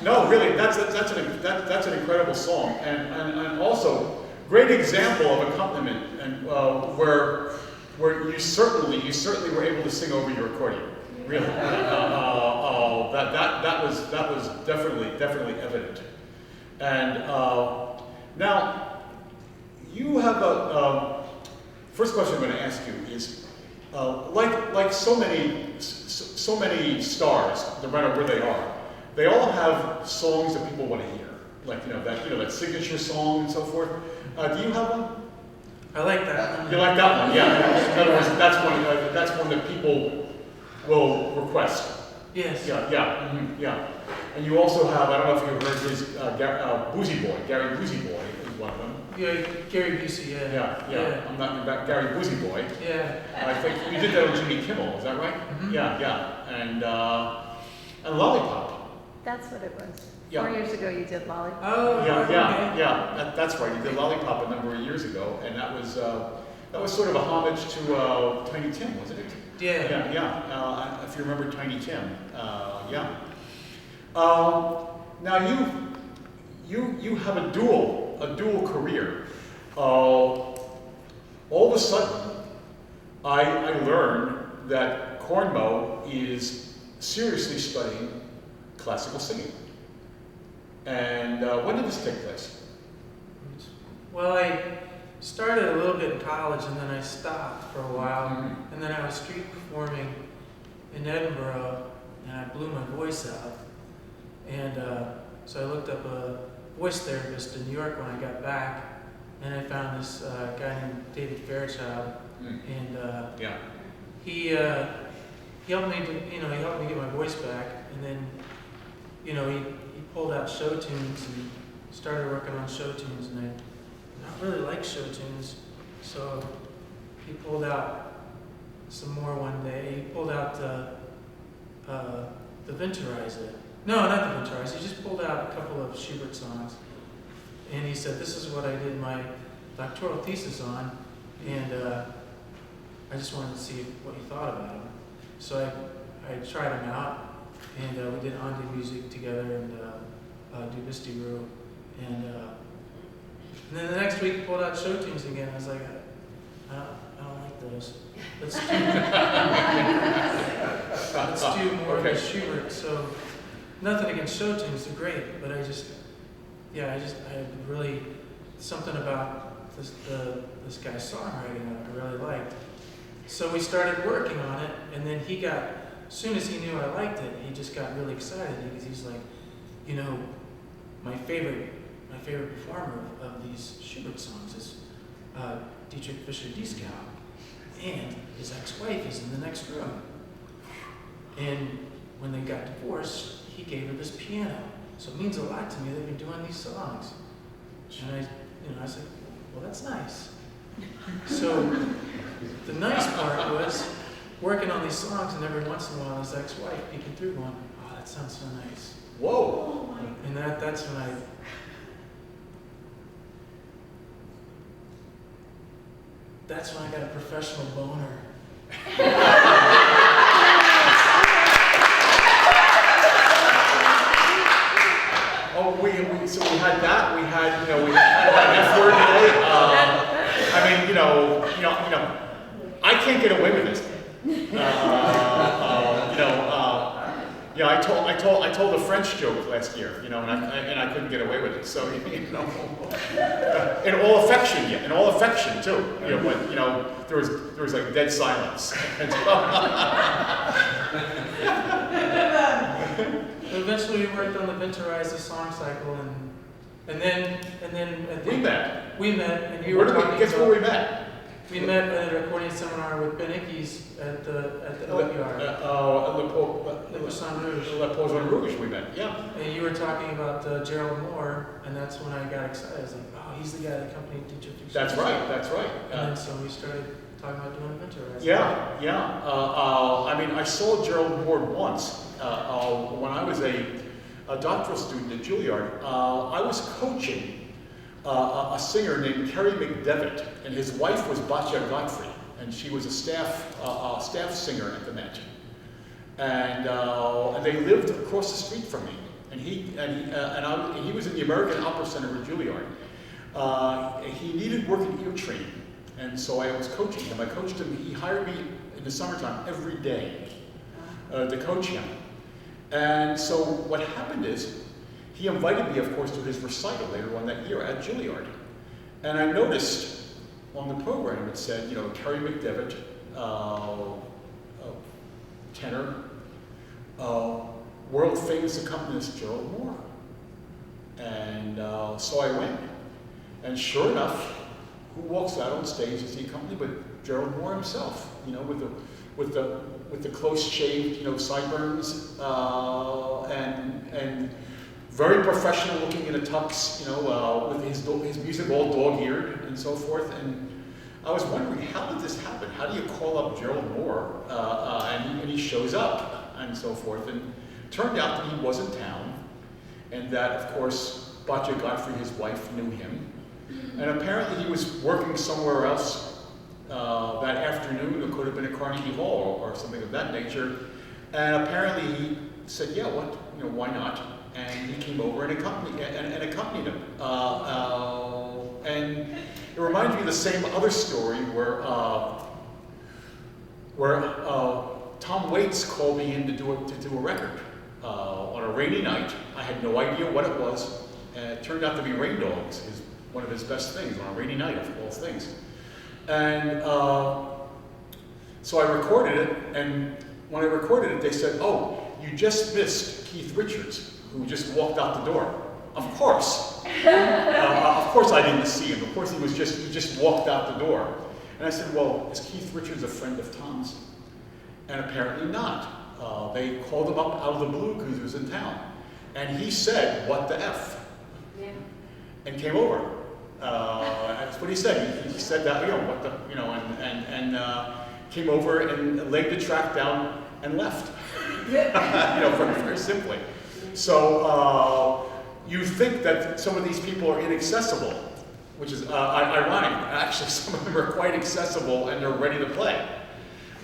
B: No, really, that's an incredible song, and also great example of accompaniment, and where you certainly were able to sing over your accordion. Really, that was definitely evident. And now you have a first question I'm going to ask you is like so many stars, no matter where they all have songs that people want to hear, like that signature song and so forth. Do you have one?
K: I like that one.
B: You like that one? Yeah. In other words, that's one that people will request.
K: Yes.
B: Yeah. And you also have, I don't know if you heard his Boozy Boy, Gary Boozy Boy is one of them.
K: Yeah, Gary Busey, yeah.
B: Yeah. I'm not about Gary Boozy Boy.
K: Yeah.
B: I think you did that on Jimmy Kimmel, is that right?
K: Mm-hmm.
B: Yeah. And Lollipop.
C: That's what it was.
B: Yeah.
C: 4 years ago you did Lollipop.
K: Oh, okay.
B: Yeah. That's right. You did Lollipop a number of years ago, and that was sort of a homage to Tiny Tim, wasn't it?
K: Yeah.
B: If you remember Tiny Tim, yeah. Now you have a dual career. All of a sudden, I learned that Cornmo is seriously studying classical singing. And when did this take place?
K: Well, I started a little bit in college and then I stopped for a while.
B: Mm-hmm.
K: And then I was street performing in Edinburgh and I blew my voice out. And so I looked up a voice therapist in New York when I got back. And I found this guy named David Fairchild. And he helped me get my voice back. And then, he pulled out show tunes and started working on show tunes, and I not really like show tunes, so he pulled out some more one day. He pulled out the Winterreise. No, not the Winterreise. He just pulled out a couple of Schubert songs, and he said, "This is what I did my doctoral thesis on," and I just wanted to see what you thought about them. So I tried them out. And we did On the Music together and Du Bist die Ruhe. And then the next week pulled out show tunes again. I was like, I don't like those. Let's do more of the Schubert. So nothing against show tunes, they're great, but I had really something about this guy's songwriting that I really liked. So we started working on it, and then as soon as he knew I liked it, he just got really excited because he's like, my favorite performer of these Schubert songs is Dietrich Fischer-Dieskau, and his ex-wife is in the next room. And when they got divorced, he gave her this piano, so it means a lot to me. They've been doing these songs, and I said, well, that's nice. So the nice part was working on these songs, and every once in a while, his ex-wife peeking through going, oh, that sounds so nice.
B: Whoa.
K: And that's when I got a professional boner.
B: So we had that. We had an F word today. I can't get away with this. I told a French joke last year, and I couldn't get away with it. So, in all affection too. But there was like dead silence.
K: Eventually, we worked on the Winterreise song cycle, and then
B: we met,
K: and you were talking.
B: Guess where we met?
K: We met at an accordion seminar with Ben Ickes at the Elk Yard.
B: Le Poisson Rouge, we met, yeah.
K: And you were talking about Gerald Moore, and that's when I got excited. I was like, oh, he's the guy that accompanied Dietrich Fischer.
B: That's right.
K: And then so we started talking about doing Winterreise.
B: Yeah. I saw Gerald Moore once when I was a doctoral student at Juilliard. I was coaching a singer named Kerry McDevitt, and his wife was Batya Godfrey, and she was a staff singer at the Met. And they lived across the street from me. and he was in the American Opera Center at Juilliard. He needed work in ear training, and so I was coaching him. I coached him. He hired me in the summertime every day to coach him. And so what happened is, he invited me, of course, to his recital later on that year at Juilliard. And I noticed on the program it said, you know, Carrie McDevitt, tenor, world famous accompanist Gerald Moore. And so I went. And sure enough, who walks out on stage is the accompanist, but Gerald Moore himself, you know, with the close shaved, you know, sideburns, and very professional looking in a tux, you know, with his music all dog-eared and so forth. And I was wondering, how did this happen? How do you call up Gerald Moore and he shows up and so forth? And it turned out that he was in town, and that, of course, Batya Godfrey, his wife, knew him. And apparently he was working somewhere else that afternoon. It could have been at Carnegie Hall or something of that nature. And apparently he said, yeah, what, you know, why not? And he came over and accompanied him. And it reminds me of the same other story where Tom Waits called me in to do a record on a rainy night. I had no idea what it was, and it turned out to be Rain Dogs, one of his best things on a rainy night, of all things. And so I recorded it, and when I recorded it, they said, "Oh, you just missed Keith Richards, who just walked out the door." Of course. Of course I didn't see him. Of course he just walked out the door. And I said, well, is Keith Richards a friend of Tom's? And apparently not. They called him up out of the blue because he was in town. And he said, what the F? Yeah. And came over. That's what he said. He said that, you know, what the, you know, and came over and laid the track down and left. You know, very simply. So you think that some of these people are inaccessible, which is ironic. Actually, some of them are quite accessible and they're ready to play.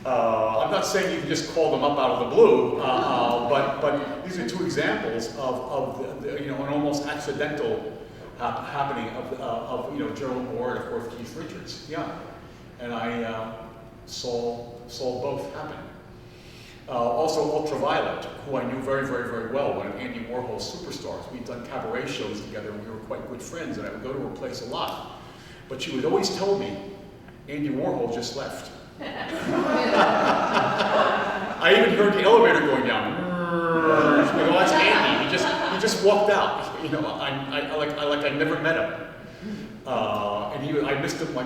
B: I'm not saying you can just call them up out of the blue, but these are two examples of the, you know, an almost accidental happening of you know, Gerald Moore and of course Keith Richards. Yeah, and I saw both happen. Also Ultraviolet, who I knew very, very, very well, one of Andy Warhol's superstars. We'd done cabaret shows together and we were quite good friends, and I would go to her place a lot. But she would always tell me, Andy Warhol just left. I even heard the elevator going down. You know, that's Andy. He just walked out. You know, I never met him. And I missed him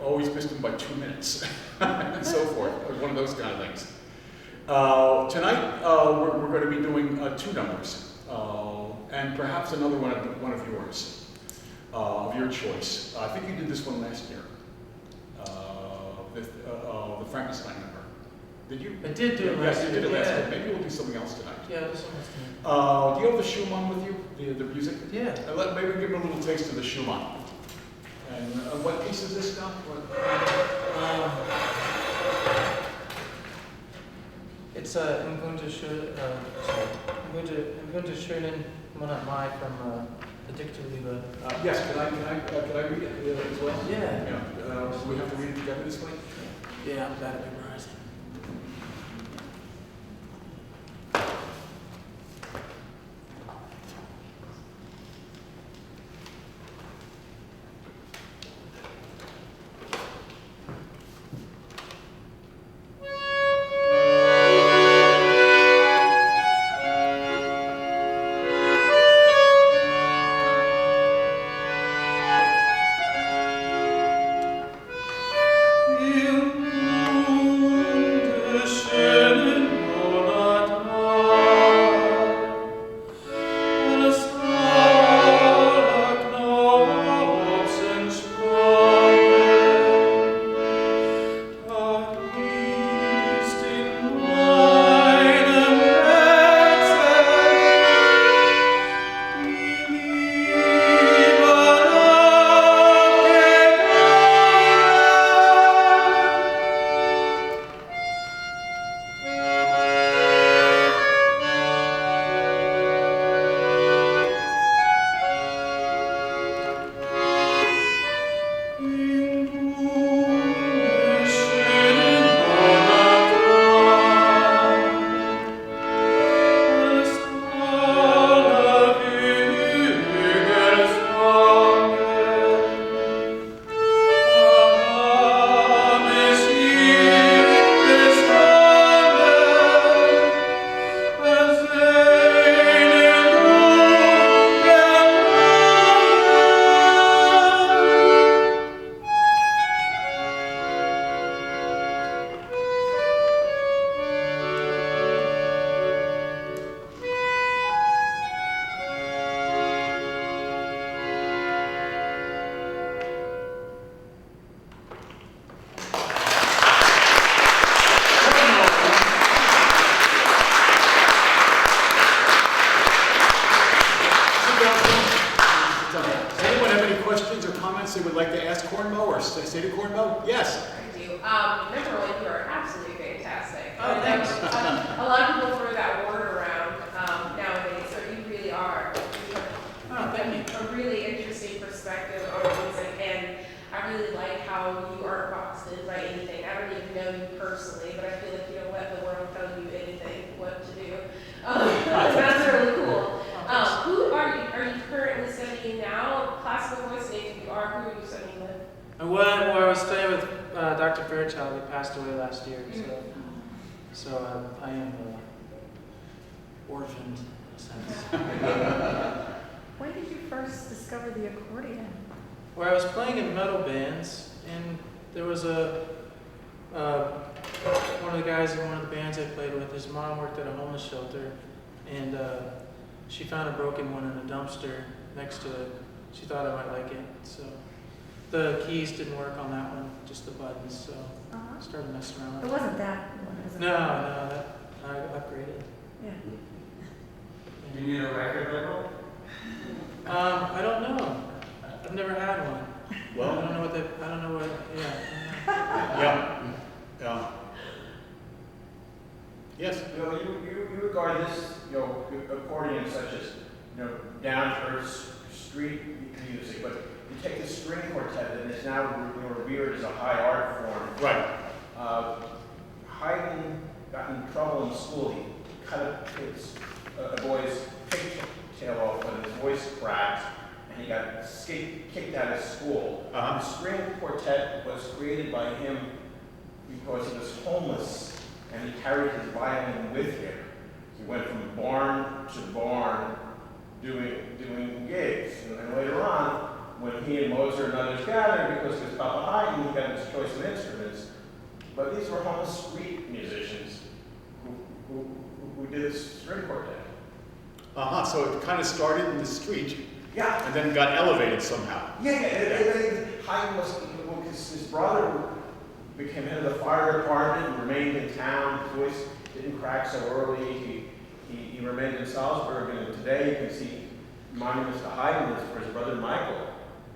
B: always missed him by 2 minutes, and so forth. One of those kind of things. Tonight we're going to be doing 2 numbers, and perhaps another one of yours, of your choice. I think you did this one last year, the Frankenstein number. Did you?
K: I did do it last year.
B: Yes, you did it last year. Maybe we'll do something else tonight.
K: Yeah, this one was tonight.
B: Do you have the Schumann with you, the music?
K: Yeah.
B: Maybe give him a little taste of the Schumann. And what piece is this now?
K: It's I'm going to schönen Monat Mai from the Dichterliebe.
B: Yes, can I read it as well?
K: Yeah.
B: Do we have to read it together this way?
K: Yeah, I'm bad at memorizing.
J: You
B: say the corn mode? Yes.
J: I do. Number one, you are absolutely fantastic. A lot of people throw that word around nowadays, so you really are. You have a really interesting perspective on music, and I really like how you aren't boxed in by anything. I don't even know you personally, but I feel like you don't let the world tell you anything what to do. That's really cool. Who are you currently studying now? Classical voice, and if you are, who are you studying with?
K: Well, I was studying with Dr. Fairchild. He passed away last year, so I am orphaned in a sense.
C: When did you first discover the accordion?
K: Where I was playing in metal bands, and there was one of the guys in one of the bands I played with, his mom worked at a homeless shelter, and she found a broken one in a dumpster next to it. She thought I might like it, so the keys didn't work on that one, just the buttons, so I started messing around
C: It
K: with it.
C: wasn't that one, was it?
K: No, that I upgraded.
C: Yeah.
L: Do you need a record label?
K: I don't know. I've never had one.
B: Well,
K: I don't know what, yeah.
B: yeah. Yes.
E: You know, you regard this, accordion such as, down-to-earth street music, but you take the string quartet and it's now revered as a high art form.
B: Right.
E: Haydn got in trouble in school. He cut a boy's pigtail off when his voice cracked, and he got kicked out of school. The string quartet was created by him because he was homeless, and he carried his violin with him. He went from barn to barn doing gigs. And then later on, when he and Mozart and others gathered, because of his Papa Haydn, he got his choice of instruments. But these were homeless street musicians who did this string quartet.
B: So it kind of started in the street.
E: Yeah.
B: And then got elevated somehow.
E: Haydn was, his brother became head of the fire department and remained in town. His voice didn't crack so early. He remained in Salzburg, and today you can see monuments to Haydn for his brother Michael.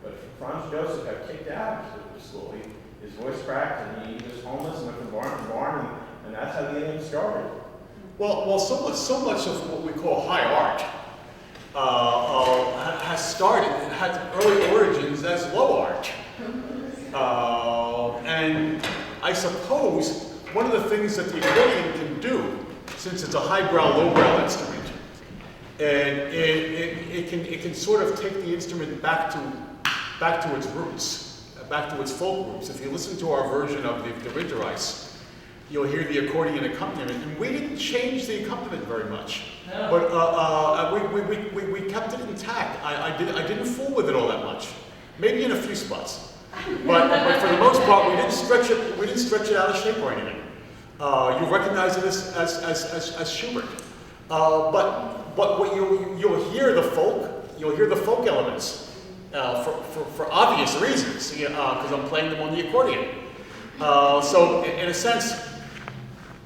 E: But Franz Joseph got kicked out of school. His voice cracked, and he was homeless and went from barn to barn, and that's how the name started.
B: Well, so much of what we call high art had early origins as low art. And I suppose one of the things that the accordion can do, since it's a highbrow, lowbrow instrument, and it can sort of take the instrument back to its roots, back to its folk roots. If you listen to our version of the Winter Ice, you'll hear the accordion accompaniment, and we didn't change the accompaniment very much, but we kept it intact. I didn't fool with it all that much, maybe in a few spots, but for the most part, we didn't stretch it out of shape or anything. You recognize it as Schubert, but what you'll hear the folk elements for obvious reasons, because I'm playing them on the accordion. So in a sense,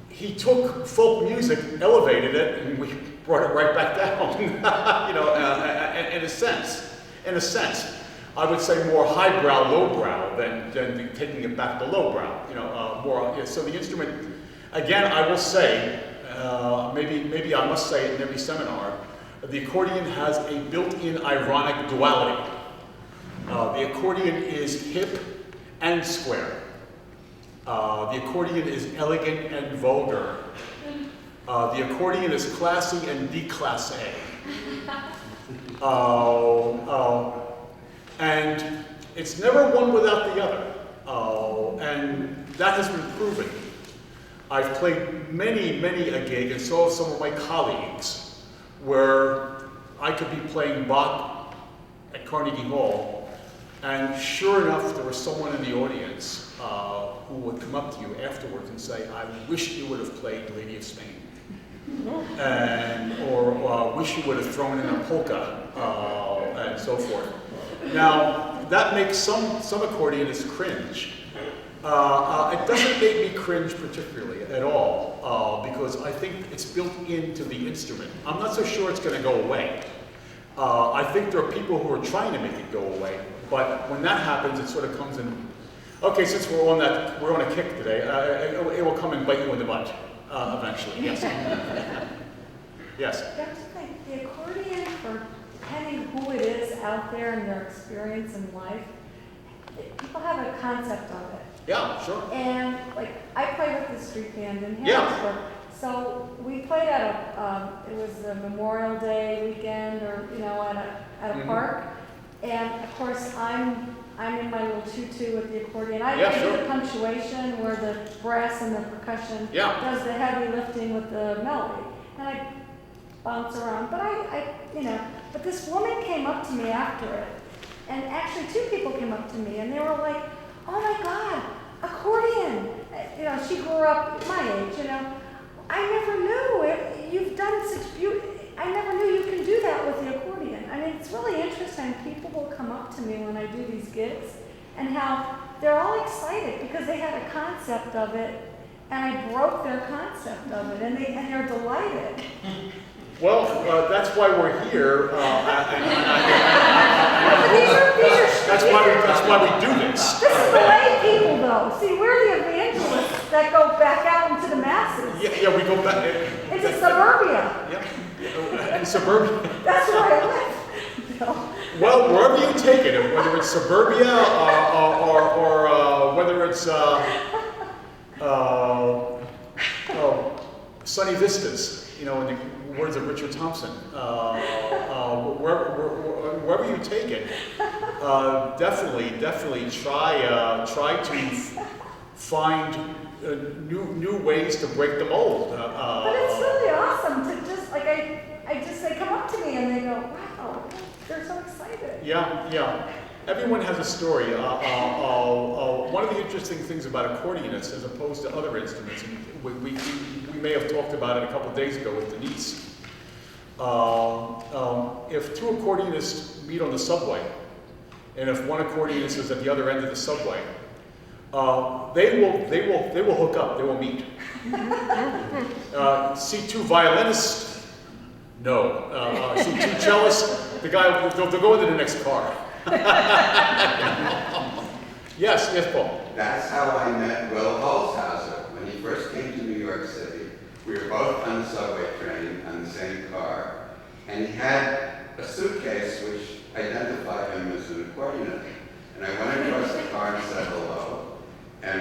B: he took folk music, elevated it, and we brought it right back down. In a sense, I would say more highbrow, lowbrow than taking it back to lowbrow. More. So the instrument, again, I will say, maybe I must say it in every seminar, the accordion has a built-in ironic duality. The accordion is hip and square. The accordion is elegant and vulgar. The accordion is classy and declassé. And it's never one without the other. And that has been proven. I've played many a gig, and so have some of my colleagues, where I could be playing Bach at Carnegie Hall, and sure enough, there was someone in the audience who would come up to you afterwards and say, I wish you would have played Lady of Spain. Or wish you would have thrown in a polka, and so forth. Now, that makes some accordionists cringe. It doesn't make me cringe particularly at all, because I think it's built into the instrument. I'm not so sure it's going to go away. I think there are people who are trying to make it go away, but when that happens, it sort of comes in Okay, since we're on a kick today, it will come and bite you in the butt, eventually, yes. Yes.
A: Don't you think the accordion, for depending who it is out there and their experience in life, people have a concept of it.
B: Yeah, sure.
A: And like, I play with the street band in
B: Yeah.
A: Harrisburg. So we played at it was a Memorial Day weekend, or at a park. And of course, I'm in my little tutu with the accordion. I
B: Yeah,
A: do
B: sure.
A: the punctuation where the brass and the percussion does the heavy lifting with the melody, and I bounce around. But but this woman came up to me after it, and actually 2 people came up to me, and they were like, "Oh my God, accordion!" She grew up my age. I never knew it. You've done such beauty. I never knew you can do that with the accordion. I mean, it's really interesting. People will come up to me when I do these gigs, and how they're all excited because they had a concept of it, and I broke their concept of it, and they're delighted.
B: Well, that's why we're here. That's why we do this.
A: This is the lay people, though. See, we're the evangelists that go back out into the masses.
B: Yeah, we go back.
A: Into suburbia.
B: Yeah, in suburbia.
A: That's where I live. No.
B: Well, wherever you take it, whether it's suburbia or whether it's sunny vistas, in the words of Richard Thompson, wherever you take it, definitely try to find new ways to break the mold.
A: But it's really awesome to just they come up to me and they go, "Wow, they're so excited."
B: Yeah. Everyone has a story. One of the interesting things about accordionists, as opposed to other instruments, and we may have talked about it a couple of days ago with Denise. If 2 accordionists meet on the subway, and if one accordionist is at the other end of the subway, they will hook up. They will meet. See 2 violinists. No. See 2 cellists. They'll go into the next car. Yes, Paul.
M: That's how I met Will Holzhauser when he first came to New York City. We were both on the subway train on the same car, and he had a suitcase which identified him as an accordionist. And I went across the car and said hello, and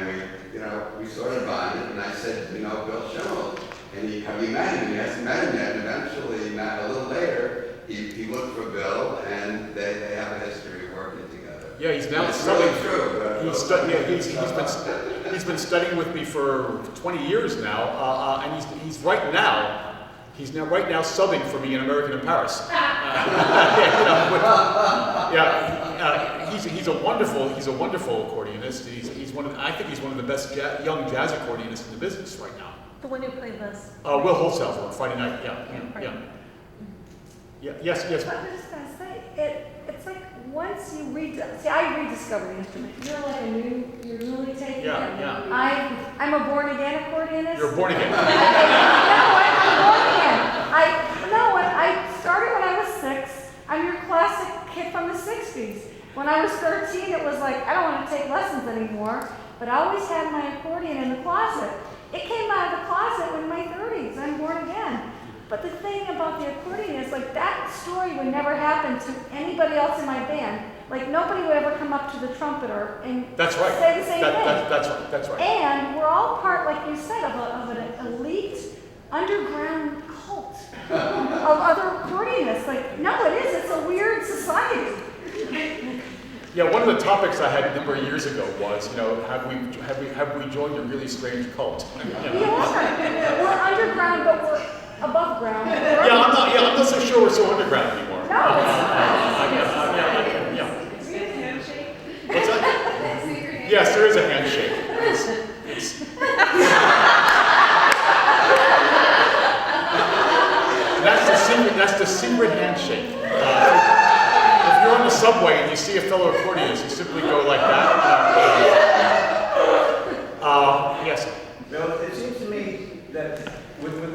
M: we sort of bonded. And I said, Bill Schimmel, and have you met him? He hasn't met him yet. And eventually, a little later, he looked for Bill, and they have a history of working together.
B: Yeah, he's now
M: it's
B: studying.
M: really true.
B: He's been studying with me for 20 years now, and he's right now subbing for me in American in Paris. He's a wonderful accordionist. I think he's one of the best young jazz accordionists in the business right now.
C: The one who played this.
B: Will Holzhauser on Friday night. Yeah. Yes.
A: I was just gonna say, it's like once you I rediscovered the instrument. You're newly taking it.
B: Yeah.
A: I'm a born again accordionist.
B: You're born again.
A: I'm born again. I started when I was 6. I'm your classic kid from the 60s. When I was 13, it was like, I don't want to take lessons anymore, but I always had my accordion in the closet. It came out of the closet in my 30s. I'm born again. But the thing about the accordion is, that story would never happen to anybody else in my band. Nobody would ever come up to the trumpeter and say the same thing.
B: That's right.
A: And we're all part, like you said, of an elite underground cult of other accordionists. No, it is. It's a weird society.
B: Yeah, one of the topics I had a number of years ago was, have we joined a really strange cult?
A: We are. We're underground, but we're above ground.
B: I'm not so sure we're so underground anymore.
A: No, it's
I: Is it a handshake?
B: What's that? Yes, there is a handshake. That's the secret handshake. If you're on the subway and you see a fellow accordionist, you simply go like that. Yes.
E: Bill, it seems to me that with the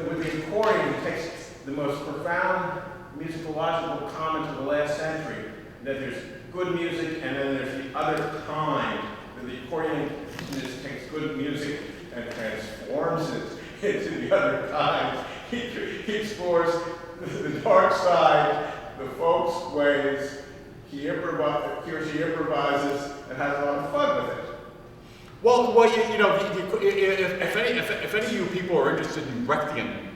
E: accordion, it takes the most profound musicological comment of the last century, that there's good music and then there's the other kind the accordionist takes good music and transforms it into the other kind. He explores the dark side, the folks' ways. He or she improvises and has a lot of fun with it.
B: Well, you know, if any of you people are interested in Brechtian,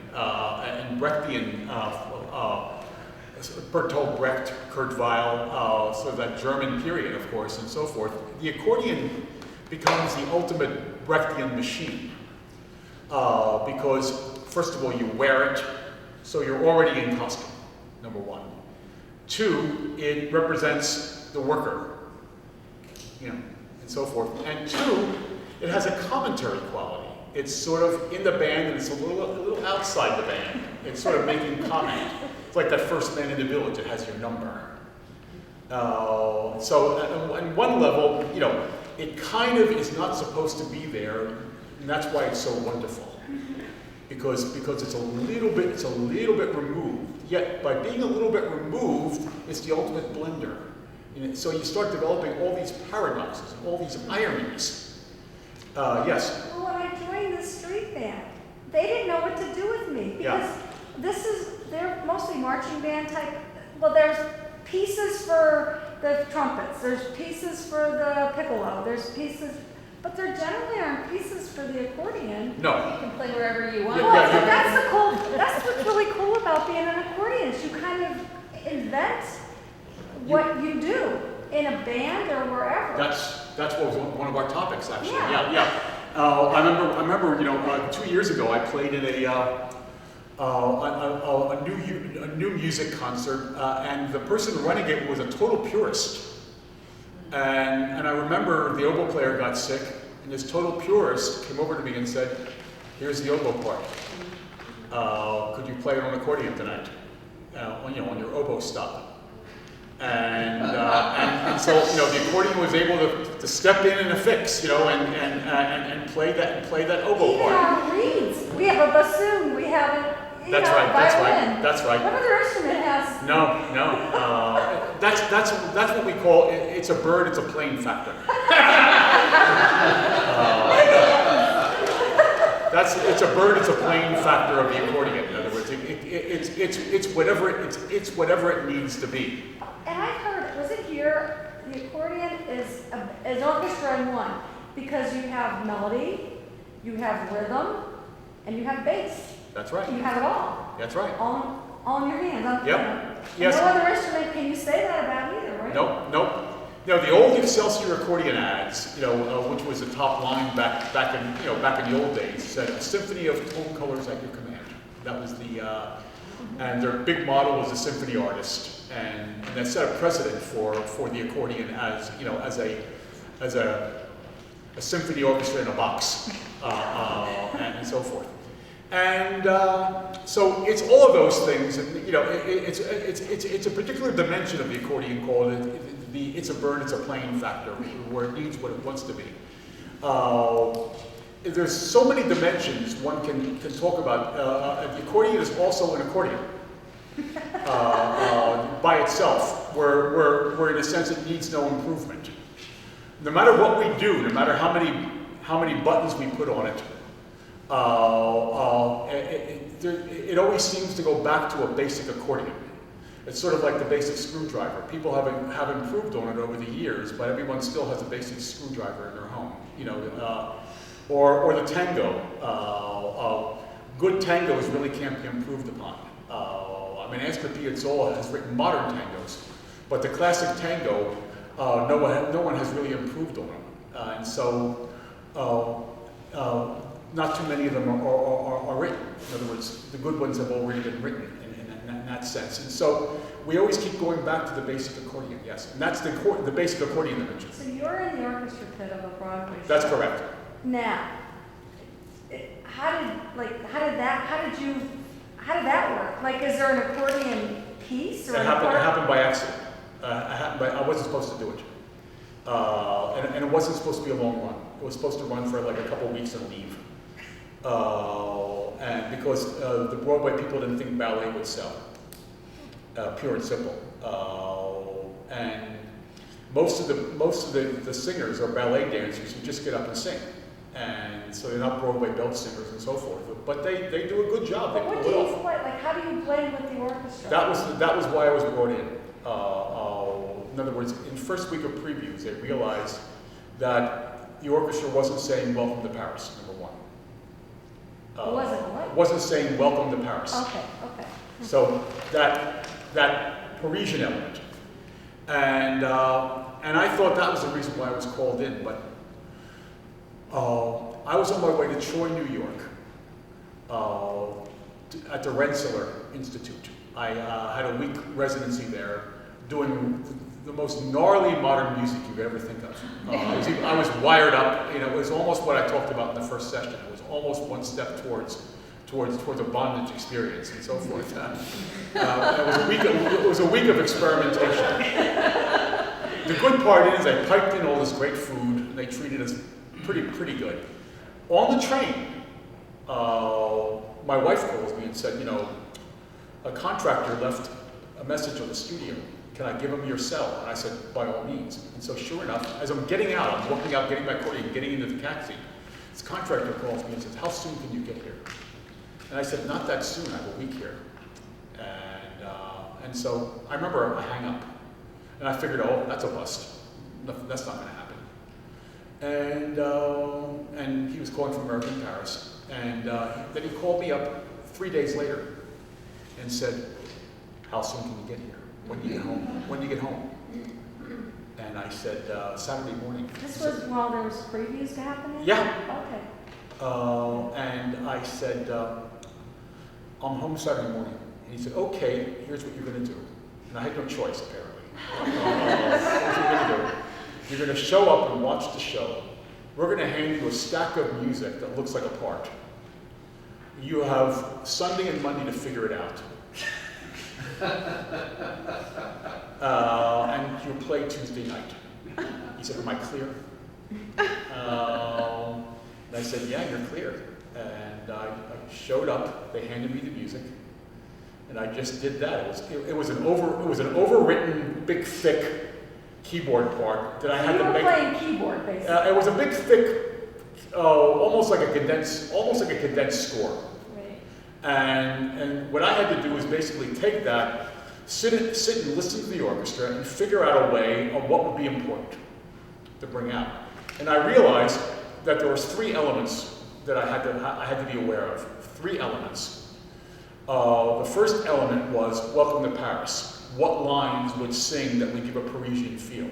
B: Bertolt Brecht, Kurt Weill, sort of that German period, of course, and so forth, the accordion becomes the ultimate Brechtian machine. Because, first of all, you wear it, so you're already in costume, number one. Two, it represents the worker, you know, and so forth. And two, it has a commentary quality. It's sort of in the band and it's a little outside the band. It's sort of making comment. It's like that first man in the village, it has your number. So on one level, you know, it kind of is not supposed to be there, and that's why it's so wonderful. Because it's a little bit removed. Yet by being a little bit removed, it's the ultimate blender. So you start developing all these paradoxes, all these ironies. Yes?
A: Well, when I joined the street band, they didn't know what to do with me because they're mostly marching band type. Well, there's pieces for the trumpets, there's pieces for the piccolo, there's pieces, but there generally aren't pieces for the accordion.
B: No.
C: You can play wherever you want.
A: Well, so that's what's really cool about being an accordionist. You kind of invent what you do in a band or wherever.
B: That's what was one of our topics, actually.
A: Yeah.
B: Yeah. I remember, you know, 2 years ago I played in a new music concert, and the person running it was a total purist. And I remember the oboe player got sick, and this total purist came over to me and said, "Here's the oboe part. Could you play it on accordion tonight? On your oboe stop." And so, you know, the accordion was able to step in and affix, you know, and play that oboe
A: Even
B: part.
A: our reeds. We have a bassoon. We have a violin.
B: That's right.
A: What other instrument has?
B: No. That's what we call it's a bird. It's a plane factor. It's a bird. It's a plane factor of the accordion. In other words, it's whatever it needs to be.
A: And I've heard, was it here, the accordion is orchestra in one, because you have melody, you have rhythm, and you have bass.
B: That's right.
A: You have it all.
B: That's right.
A: All in your hands.
B: Yep. Yes.
A: No other instrument can you say that about either, right?
B: Nope. You know, the old Excelsior accordion ads, you know, which was the top line back in the old days, said a symphony of tone colors at your command. That was and their big model was the symphony artist, and that set a precedent for the accordion as, you know, as a symphony orchestra in a box, and so forth. And so it's all of those things, and you know, it's a particular dimension of the accordion called it's a bird, it's a plane factor, where it needs what it wants to be. There's so many dimensions one can talk about. The accordion is also an accordion by itself, where in a sense it needs no improvement. No matter what we do, no matter how many buttons we put on it, it always seems to go back to a basic accordion. It's sort of like the basic screwdriver. People have improved on it over the years, but everyone still has a basic screwdriver in their home. You know, or the tango. Good tangos really can't be improved upon. I mean, Astor Piazzolla has written modern tangos, but the classic tango, no one has really improved on them, and so not too many of them are written. In other words, the good ones have already been written in that sense. And so we always keep going back to the basic accordion, yes. And that's the basic accordion dimension.
A: So you're in the orchestra pit of a Broadway show.
B: That's correct.
A: Now, how did that work? Like, is there an accordion piece? Or
B: It happened by accident. I wasn't supposed to do it. And it wasn't supposed to be a long run. It was supposed to run for like a couple of weeks and leave. And because the Broadway people didn't think ballet would sell, pure and simple. And most of the singers are ballet dancers who just get up and sing. And so they're not Broadway belt singers and so forth. But they do a good job. They
A: But what
B: pull
A: do
B: it
A: you
B: off.
A: play, like, how do you blend with the orchestra?
B: That was why I was brought in. In other words, in first week of previews, they realized that the orchestra wasn't saying "Welcome to Paris," number one.
A: Wasn't what?
B: Wasn't saying "Welcome to Paris."
A: Okay, okay.
B: So that Parisian element, and I thought that was the reason why I was called in. But I was on my way to Troy, New York, at the Rensselaer Institute. I had a week residency there, doing the most gnarly modern music you could ever think of. I was wired up. You know, it was almost what I talked about in the first session. It was almost one step towards a bondage experience and so forth. It was a week of experimentation. The good part is I piped in all this great food, and they treated us pretty good. On the train, my wife calls me and said, you know, a contractor left a message on the studio. Can I give him your cell? And I said, by all means. And so sure enough, as I'm getting out, I'm walking out, getting my accordion, getting into the taxi, this contractor calls me and says, how soon can you get here? And I said, not that soon, I have a week here. And so I remember I hang up. And I figured, oh, that's a bust. That's not gonna happen. And he was calling from American Paris. And then he called me up 3 days later and said, how soon can you get here? When do you get home? When do you get home? And I said, Saturday morning.
A: This was while there was previews to happen?
B: Yeah.
A: Okay.
B: And I said, I'm home Saturday morning. And he said, okay, here's what you're gonna do. And I had no choice, apparently. Here's what you're gonna do. You're gonna show up and watch the show. We're gonna hand you a stack of music that looks like a part. You have Sunday and Monday to figure it out. And you'll play Tuesday night. He said, am I clear? And I said, yeah, you're clear. And I showed up, they handed me the music, and I just did that. It was an overwritten, big, thick keyboard part that I had to make.
A: You were playing keyboard, basically.
B: It was a big, thick, almost like a condensed score.
A: Right.
B: And what I had to do was basically take that, sit and listen to the orchestra and figure out a way of what would be important to bring out. And I realized that there was 3 elements that I had to be aware of. 3 elements. The first element was Welcome to Paris. What lines would sing that would give a Parisian feel?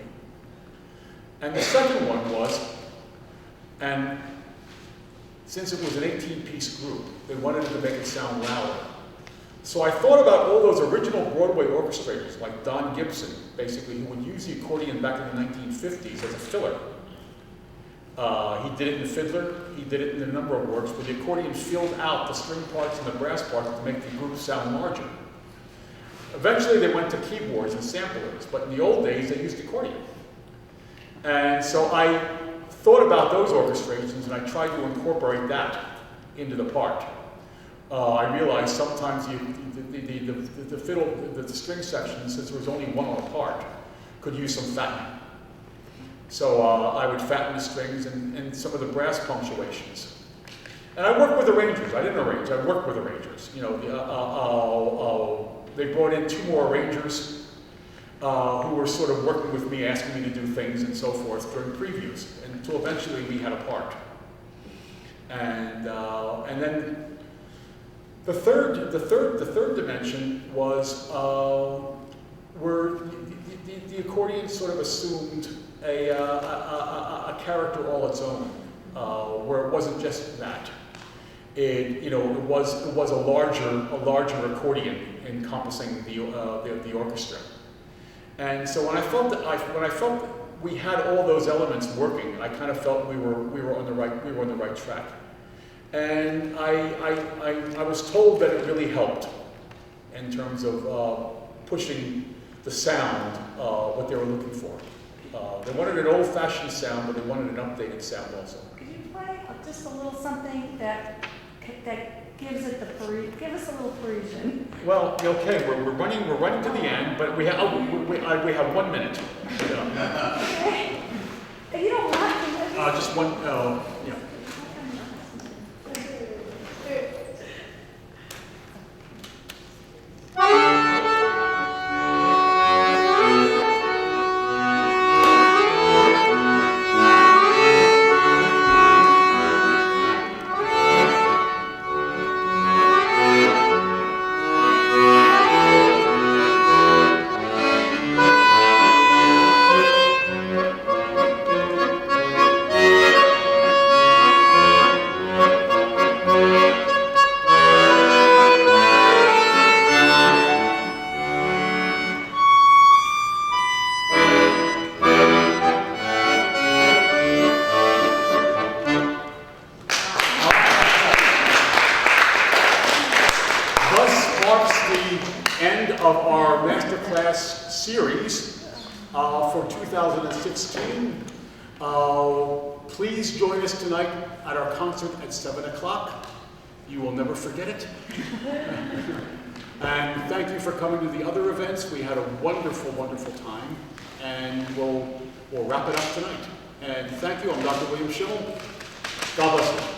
B: And the second one was, and since it was an 18-piece group, they wanted to make it sound louder. So I thought about all those original Broadway orchestrators, like Don Gibson, basically, who would use the accordion back in the 1950s as a filler. He did it in The Fiddler, he did it in a number of works, where the accordion filled out the string parts and the brass parts to make the group sound larger. Eventually they went to keyboards and samplers, but in the old days they used accordion. And so I thought about those orchestrations and I tried to incorporate that into the part. I realized sometimes the fiddle, the string section, since there was only one on a part, could use some fattening. So I would fatten the strings and some of the brass punctuations. And I worked with arrangers. I didn't arrange, I worked with arrangers. You know, they brought in 2 more arrangers who were sort of working with me, asking me to do things and so forth during previews, until eventually we had a part. And then the third dimension was where the accordion sort of assumed a character all its own, where it wasn't just that. It was a larger accordion encompassing the orchestra. And so when I felt that we had all those elements working, I kind of felt we were on the right track. And I was told that it really helped in terms of pushing the sound, what they were looking for. They wanted an old-fashioned sound, but they wanted an updated sound also.
A: Could you play just a little something that gives it the give us a little Parisian.
B: Well, okay, we're running to the end, but we have 1 minute.
A: Okay. You don't have to.
B: Just one. Yeah. Of our masterclass series for 2016. Please join us tonight at our concert at 7 o'clock. You will never forget it. And thank you for coming to the other events. We had a wonderful, wonderful time, and we'll wrap it up tonight. And thank you. I'm Dr. William Schimmel. God bless you.